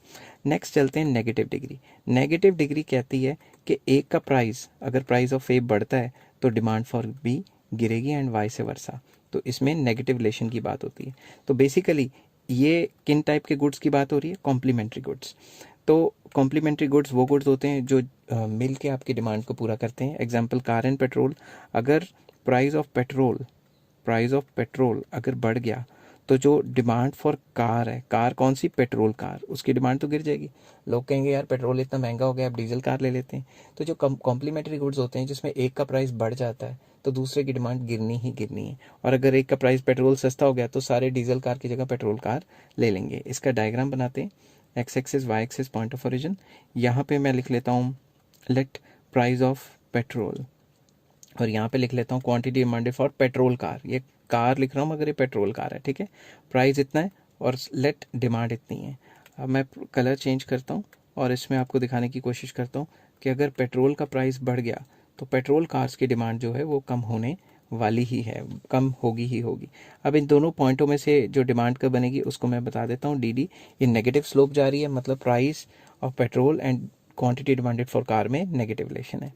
नेक्स्ट चलते हैं नेगेटिव डिग्री। नेगेटिव डिग्री कहती है कि एक का प्राइस, अगर प्राइस ऑफ ए बढ़ता है तो डिमांड फॉर बी गिरेगी एंड वाइस वर्सा। तो इसमें नेगेटिव रिलेशन की बात होती है। तो बेसिकली ये किन टाइप के गुड्स की बात हो रही है? Complementary goods. तो कॉम्प्लीमेंट्री गुड्स वो गुड्स होते हैं जो मिल के आपकी डिमांड को पूरा करते हैं। Example car and petrol. अगर प्राइस ऑफ पेट्रोल अगर बढ़ गया तो जो डिमांड फॉर कार है, कार कौन सी? पेट्रोल कार, उसकी डिमांड तो गिर जाएगी। लोग कहेंगे यार पेट्रोल इतना महंगा हो गया, अब डीजल कार ले लेते हैं। तो जो कॉम्प्लीमेंट्री गुड्स होते हैं जिसमें एक का प्राइस बढ़ जाता है तो दूसरे की डिमांड गिरनी ही गिरनी है। और अगर एक का प्राइस पेट्रोल सस्ता हो गया तो सारे डीजल कार की जगह पेट्रोल कार ले लेंगे। इसका डायग्राम बनाते हैं। X axis Y axis point of origin. यहाँ पे मैं लिख लेता हूँ लेट प्राइस ऑफ पेट्रोल, और यहाँ पे लिख लेता हूँ quantity demanded for petrol car. ये कार लिख रहा हूँ मगर ये पेट्रोल कार है, ठीक है। प्राइस इतना है और लेट डिमांड इतनी है। अब मैं कलर चेंज करता हूँ और इसमें आपको दिखाने की कोशिश करता हूँ कि अगर पेट्रोल का प्राइस बढ़ गया तो पेट्रोल कार्स की डिमांड जो है वो कम होने वाली ही है, कम होगी ही होगी। अब इन दोनों पॉइंटों में से जो डिमांड कब बनेगी उसको मैं बता देता हूँ। डी ये नेगेटिव स्लोप जा रही है, मतलब price of petrol and quantity demanded for car में नेगेटिव रिलेशन है।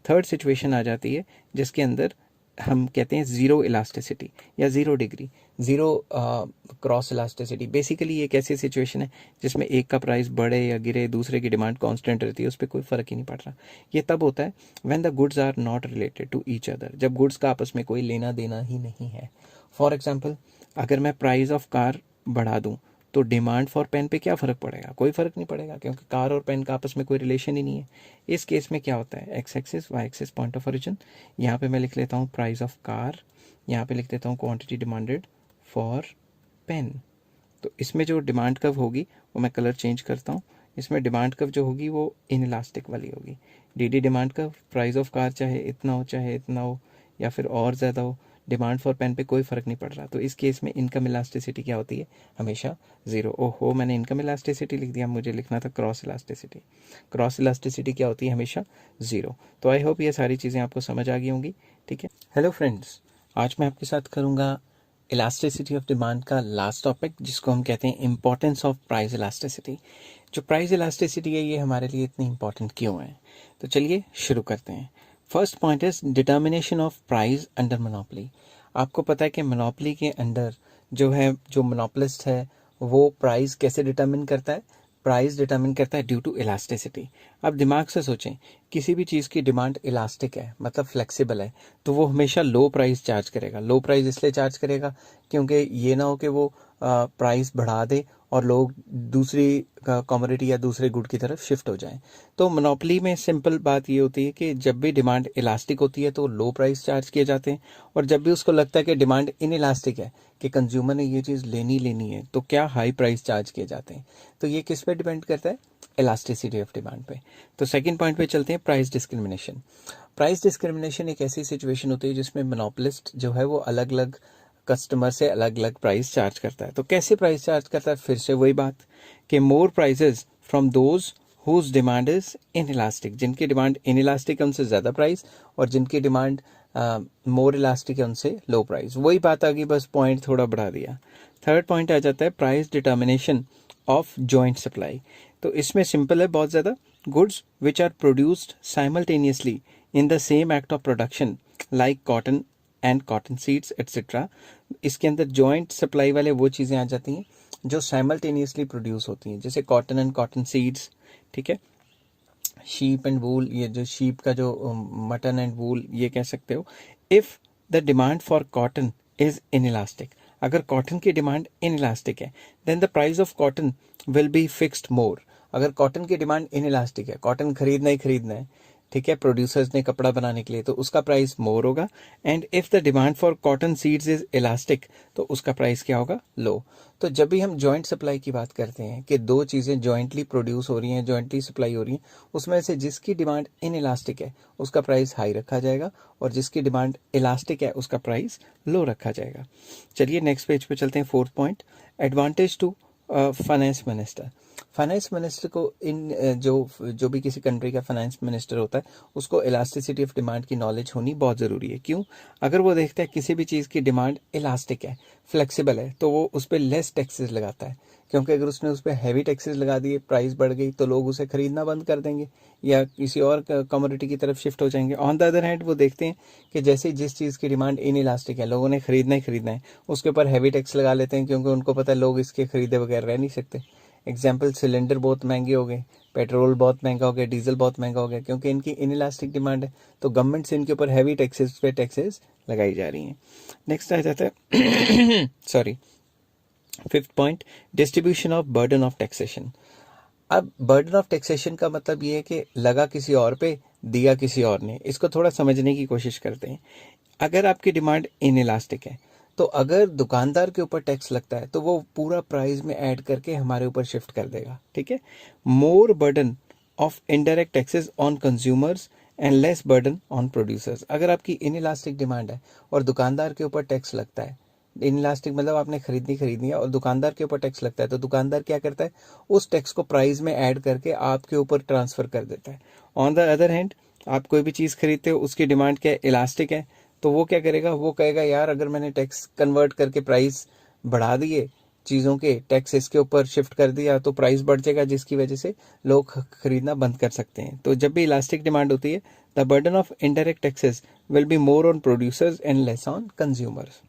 थर्ड सिचुएशन आ जाती है जिसके अंदर हम कहते हैं जीरो इलास्टिसिटी या zero degree, zero cross elasticity. Basically एक ऐसी सिचुएशन है जिसमें एक का प्राइस बढ़े या गिरे दूसरे की डिमांड कांस्टेंट रहती है, उस पर कोई फर्क ही नहीं पड़ रहा। ये तब होता है when the goods are not related to each other, जब गुड्स का आपस में कोई लेना देना ही नहीं है। फॉर एग्जाम्पल, अगर मैं प्राइस ऑफ कार बढ़ा दूँ तो डिमांड फॉर पेन पे क्या फ़र्क पड़ेगा? कोई फ़र्क नहीं पड़ेगा, क्योंकि कार और पेन का आपस में कोई रिलेशन ही नहीं है। इस केस में क्या होता है? X axis Y axis point of origin. यहाँ पे मैं लिख लेता हूँ प्राइस ऑफ कार, यहाँ पे लिख देता हूँ क्वांटिटी डिमांडेड फॉर पेन। तो इसमें जो डिमांड कर्व होगी वो मैं कलर चेंज करता हूँ। इसमें डिमांड कर्व जो होगी वो इन इलास्टिक वाली होगी। D demand curve, price of car चाहे इतना हो या फिर और ज़्यादा हो, डिमांड फॉर पेन पे कोई फ़र्क नहीं पड़ रहा। तो इस केस में इनकम इलास्टिसिटी क्या होती है? हमेशा ज़ीरो। ओहो, मैंने इनकम इलास्टिसिटी लिख दिया, मुझे लिखना था क्रॉस इलास्टिसिटी। क्रॉस इलास्टिसिटी क्या होती है? हमेशा ज़ीरो। तो आई होप ये सारी चीज़ें आपको समझ आ गई होंगी, ठीक है। हेलो फ्रेंड्स, आज मैं आपके साथ करूँगा इलास्टिसिटी ऑफ डिमांड का लास्ट टॉपिक, जिसको हम कहते हैं इम्पोर्टेंस ऑफ प्राइस इलास्टिसिटी। जो प्राइस इलास्टिसिटी है ये हमारे लिए इतनी इंपॉर्टेंट क्यों है? तो चलिए शुरू करते हैं। First point is determination of price under monopoly. आपको पता है कि मोनोपोली के अंडर जो मोनोपोलिस्ट है वो प्राइस कैसे डिटर्मिन करता है? प्राइस डिटर्मिन करता है ड्यू टू इलास्टिसिटी। अब दिमाग से सोचें, किसी भी चीज़ की डिमांड इलास्टिक है, मतलब फ्लेक्सिबल है, तो वो हमेशा लो प्राइस चार्ज करेगा। लो प्राइस इसलिए चार्ज करेगा क्योंकि ये ना हो कि वो प्राइस बढ़ा दे और लोग दूसरी कमोडिटी या दूसरे गुड की तरफ शिफ्ट हो जाएं। तो मोनोपोली में सिंपल बात ये होती है कि जब भी डिमांड इलास्टिक होती है तो लो प्राइस चार्ज किए जाते हैं, और जब भी उसको लगता है कि डिमांड इन इलास्टिक है, कि कंज्यूमर ने ये चीज़ लेनी है, तो क्या हाई प्राइस चार्ज किए जाते हैं। तो ये किस पे डिपेंड करता है? इलास्टिसिटी ऑफ डिमांड पे। तो सेकंड पॉइंट पे चलते हैं, प्राइस डिस्क्रिमिनेशन। प्राइस डिस्क्रिमिनेशन एक ऐसी सिचुएशन होती है जिसमें मोनोपोलिस्ट जो है वो अलग अलग कस्टमर से अलग अलग प्राइस चार्ज करता है। तो कैसे प्राइस चार्ज करता है? फिर से वही बात कि more prices from those whose demand is inelastic. जिनकी डिमांड इन इलास्टिक है उनसे ज़्यादा प्राइस, और जिनकी डिमांड मोर इलास्टिक है उनसे लो प्राइस। वही बात आ गई, बस पॉइंट थोड़ा बढ़ा दिया। थर्ड पॉइंट आ जाता है price determination of joint supply. तो इसमें सिंपल है बहुत ज़्यादा। Goods which are produced simultaneously in the same act of production like cotton and cotton seeds etcetera. इसके अंदर जॉइंट सप्लाई वाले वो चीज़ें आ जाती हैं जो साइमल्टेनियसली प्रोड्यूस होती हैं, जैसे कॉटन एंड कॉटन सीड्स, ठीक है। शीप एंड वूल, ये जो शीप का जो मटन एंड वूल ये कह सकते हो। If the demand for cotton is inelastic, अगर कॉटन की डिमांड इनइलास्टिक है then the price of cotton will be fixed more. अगर कॉटन की डिमांड इनइलास्टिक है, कॉटन खरीदना ही खरीदना है, ठीक है, प्रोड्यूसर्स ने कपड़ा बनाने के लिए, तो उसका प्राइस मोर होगा। And if the demand for cotton seeds is elastic तो उसका प्राइस क्या होगा, लो। तो जब भी हम जॉइंट सप्लाई की बात करते हैं कि दो चीज़ें जॉइंटली प्रोड्यूस हो रही हैं, जॉइंटली सप्लाई हो रही हैं, उसमें से जिसकी डिमांड इनइलास्टिक है उसका प्राइस हाई रखा जाएगा और जिसकी डिमांड इलास्टिक है उसका प्राइस लो रखा जाएगा। चलिए नेक्स्ट पेज पे चलते हैं। Fourth point, advantage to finance minister. Finance minister को जो भी किसी कंट्री का फाइनेंस मिनिस्टर होता है उसको इलास्टिसिटी ऑफ डिमांड की नॉलेज होनी बहुत ज़रूरी है। क्यों? अगर वो देखता है किसी भी चीज़ की डिमांड इलास्टिक है, फ्लेक्सिबल है, तो वो उस पर लेस टैक्सेस लगाता है। क्योंकि अगर उसने उस पर हैवी टैक्सेस लगा दिए, प्राइस बढ़ गई, तो लोग उसे खरीदना बंद कर देंगे या किसी और कमोडिटी की तरफ शिफ्ट हो जाएंगे। ऑन द अदर हैंड वो देखते हैं कि जैसे जिस चीज़ की डिमांड इन इलास्टिक है, लोगों ने खरीदना ही खरीदना है, उसके ऊपर हैवी टैक्स लगा लेते हैं क्योंकि उनको पता है लोग इसके खरीदे बगैर रह नहीं सकते। एग्जाम्पल, सिलेंडर बहुत महंगे हो गए, पेट्रोल बहुत महंगा हो गया, डीजल बहुत महंगा हो गया, क्योंकि इनकी इनइलास्टिक डिमांड है, तो गवर्नमेंट से इनके ऊपर हैवी टैक्सेस पे टैक्सेस लगाई जा रही हैं। नेक्स्ट आ जाता है sorry, fifth point, distribution of burden of taxation. अब बर्डन ऑफ टैक्सेशन का मतलब ये है कि लगा किसी और पे, दिया किसी और ने। इसको थोड़ा समझने की कोशिश करते हैं। अगर आपकी डिमांड इनइलास्टिक है तो अगर दुकानदार के ऊपर टैक्स लगता है तो वो पूरा प्राइस में ऐड करके हमारे ऊपर शिफ्ट कर देगा, ठीक है। More burden of indirect taxes on consumers and less burden on producers. अगर आपकी इनइलास्टिक डिमांड है और दुकानदार के ऊपर टैक्स लगता है, इनइलास्टिक मतलब आपने खरीदनी है और दुकानदार के ऊपर टैक्स लगता है, तो दुकानदार क्या करता है, उस टैक्स को प्राइस में ऐड करके आपके ऊपर ट्रांसफर कर देता है। ऑन द अदर हैंड, आप कोई भी चीज़ खरीदते हो, उसकी डिमांड क्या है, इलास्टिक है, तो वो क्या करेगा, वो कहेगा यार अगर मैंने टैक्स कन्वर्ट करके प्राइस बढ़ा दिए, चीज़ों के टैक्स इसके ऊपर शिफ्ट कर दिया, तो प्राइस बढ़ जाएगा, जिसकी वजह से लोग खरीदना बंद कर सकते हैं। तो जब भी इलास्टिक डिमांड होती है, the burden of indirect taxes will be more on producers and less on consumers.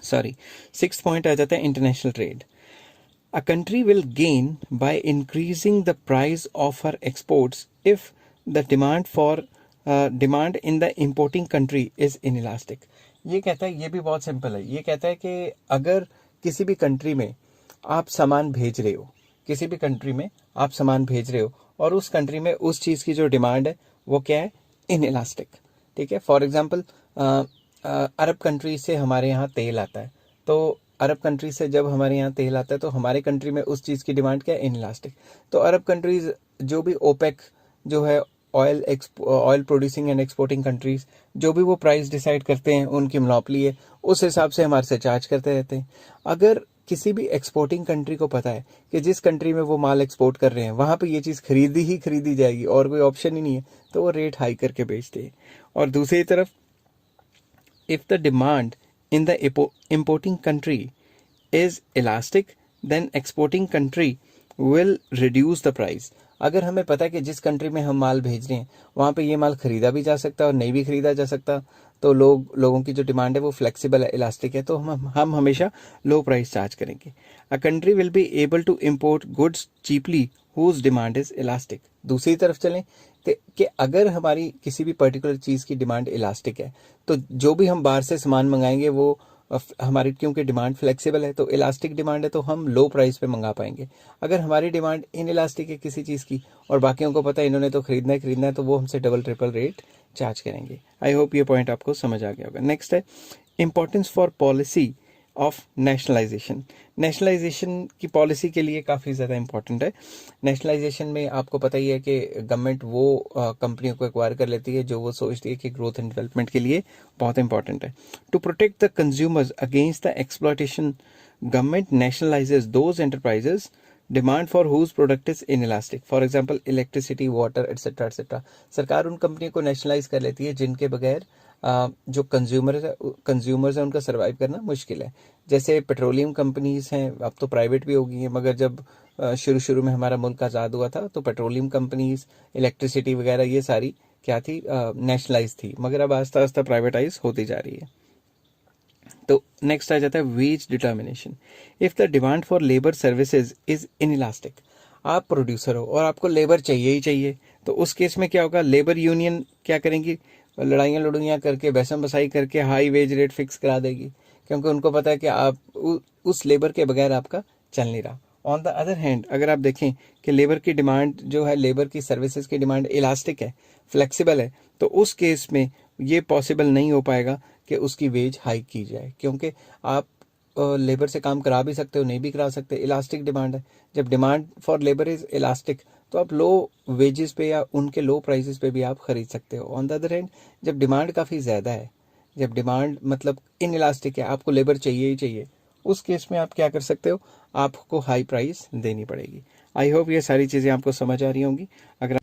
Sorry, six point आ जाता है, international trade. A country will gain by increasing the price of her exports if the demand in the importing country is inelastic. ये कहता है, ये भी बहुत simple है, ये कहता है कि अगर किसी भी कंट्री में आप सामान भेज रहे हो, किसी भी कंट्री में आप सामान भेज रहे हो और उस कंट्री में उस चीज़ की जो डिमांड है वो क्या है, इनइलास्टिक, ठीक है। फॉर एग्जांपल, अरब कंट्री से हमारे यहाँ तेल आता है, तो अरब कंट्री से जब हमारे यहाँ तेल आता है तो हमारे कंट्री में उस चीज़ की डिमांड क्या है, इनइलास्टिक। तो अरब कंट्रीज जो भी ओपेक जो है, oil producing and exporting countries, जो भी वो प्राइस डिसाइड करते हैं, उनकी मोनोपोली है, उस हिसाब से हमारे से चार्ज करते रहते हैं। अगर किसी भी एक्सपोर्टिंग कंट्री को पता है कि जिस कंट्री में वो माल एक्सपोर्ट कर रहे हैं वहाँ पे ये चीज़ खरीदी जाएगी और कोई ऑप्शन ही नहीं है, तो वो रेट हाई करके बेचते हैं। और दूसरी तरफ, if the demand in the importing country is elastic, then exporting country will reduce the price. अगर हमें पता है कि जिस कंट्री में हम माल भेज रहे हैं वहाँ पे ये माल खरीदा भी जा सकता है और नहीं भी खरीदा जा सकता, तो लोगों की जो डिमांड है वो फ्लेक्सिबल है, इलास्टिक है, तो हम हमेशा लो प्राइस चार्ज करेंगे। A country will be able to import goods cheaply whose demand is elastic. दूसरी तरफ चलें कि अगर हमारी किसी भी पर्टिकुलर चीज़ की डिमांड इलास्टिक है तो जो भी हम बाहर से सामान मंगाएंगे वो हमारी, क्योंकि डिमांड फ्लेक्सिबल है, तो इलास्टिक डिमांड है, तो हम लो प्राइस पे मंगा पाएंगे। अगर हमारी डिमांड इन इलास्टिक है किसी चीज़ की और बाकियों को पता है इन्होंने तो खरीदना है, तो वो हमसे डबल ट्रिपल रेट चार्ज करेंगे। आई होप ये पॉइंट आपको समझ आ गया होगा। नेक्स्ट है, importance for policy of nationalisation. Nationalisation की पॉलिसी के लिए काफ़ी ज़्यादा इंपॉर्टेंट है। नेशनलाइजेशन में आपको पता ही है कि गवर्नमेंट वो कंपनियों को एक्वायर कर लेती है जो वो सोचती है कि ग्रोथ एंड डेवलपमेंट के लिए बहुत इंपॉर्टेंट है। To protect the consumers against the exploitation, government nationalises those enterprises demand for whose product is inelastic. For example, electricity, water, etcetera. सरकार उन कंपनियों को नेशनलाइज कर लेती है जिनके बगैर जो कंज्यूमर्स हैं उनका सर्वाइव करना मुश्किल है। जैसे पेट्रोलियम कंपनीज हैं, अब तो प्राइवेट भी हो गई हैं, मगर जब शुरू में हमारा मुल्क आज़ाद हुआ था तो पेट्रोलियम कंपनीज, इलेक्ट्रिसिटी वगैरह ये सारी क्या थी, नेशनलाइज थी, मगर अब आस्ता आस्ता प्राइवेटाइज होती जा रही है। तो नेक्स्ट आ जाता है wage determination. If the demand for labour services is inelastic, आप प्रोड्यूसर हो और आपको लेबर चाहिए ही चाहिए, तो उस केस में क्या होगा, लेबर यूनियन क्या करेंगी, लड़ाइयाँ करके, बहसम बसाई करके हाई वेज रेट फिक्स करा देगी। क्योंकि उनको पता है कि आप उस लेबर के बगैर आपका चल नहीं रहा। ऑन द अदर हैंड अगर आप देखें कि लेबर की डिमांड जो है, लेबर की सर्विसेज की डिमांड इलास्टिक है, फ्लेक्सिबल है, तो उस केस में ये पॉसिबल नहीं हो पाएगा कि उसकी वेज हाइक की जाए, क्योंकि आप लेबर से काम करा भी सकते हो, नहीं भी करा सकते, इलास्टिक डिमांड है। जब demand for labour is elastic तो आप लो वेजेस पे या उनके लो प्राइसेस पे भी आप खरीद सकते हो। ऑन द अदर हैंड जब डिमांड काफ़ी ज़्यादा है, जब डिमांड मतलब इन इलास्टिक है, आपको लेबर चाहिए ही चाहिए, उस केस में आप क्या कर सकते हो, आपको हाई प्राइस देनी पड़ेगी। आई होप ये सारी चीज़ें आपको समझ आ रही होंगी। अगर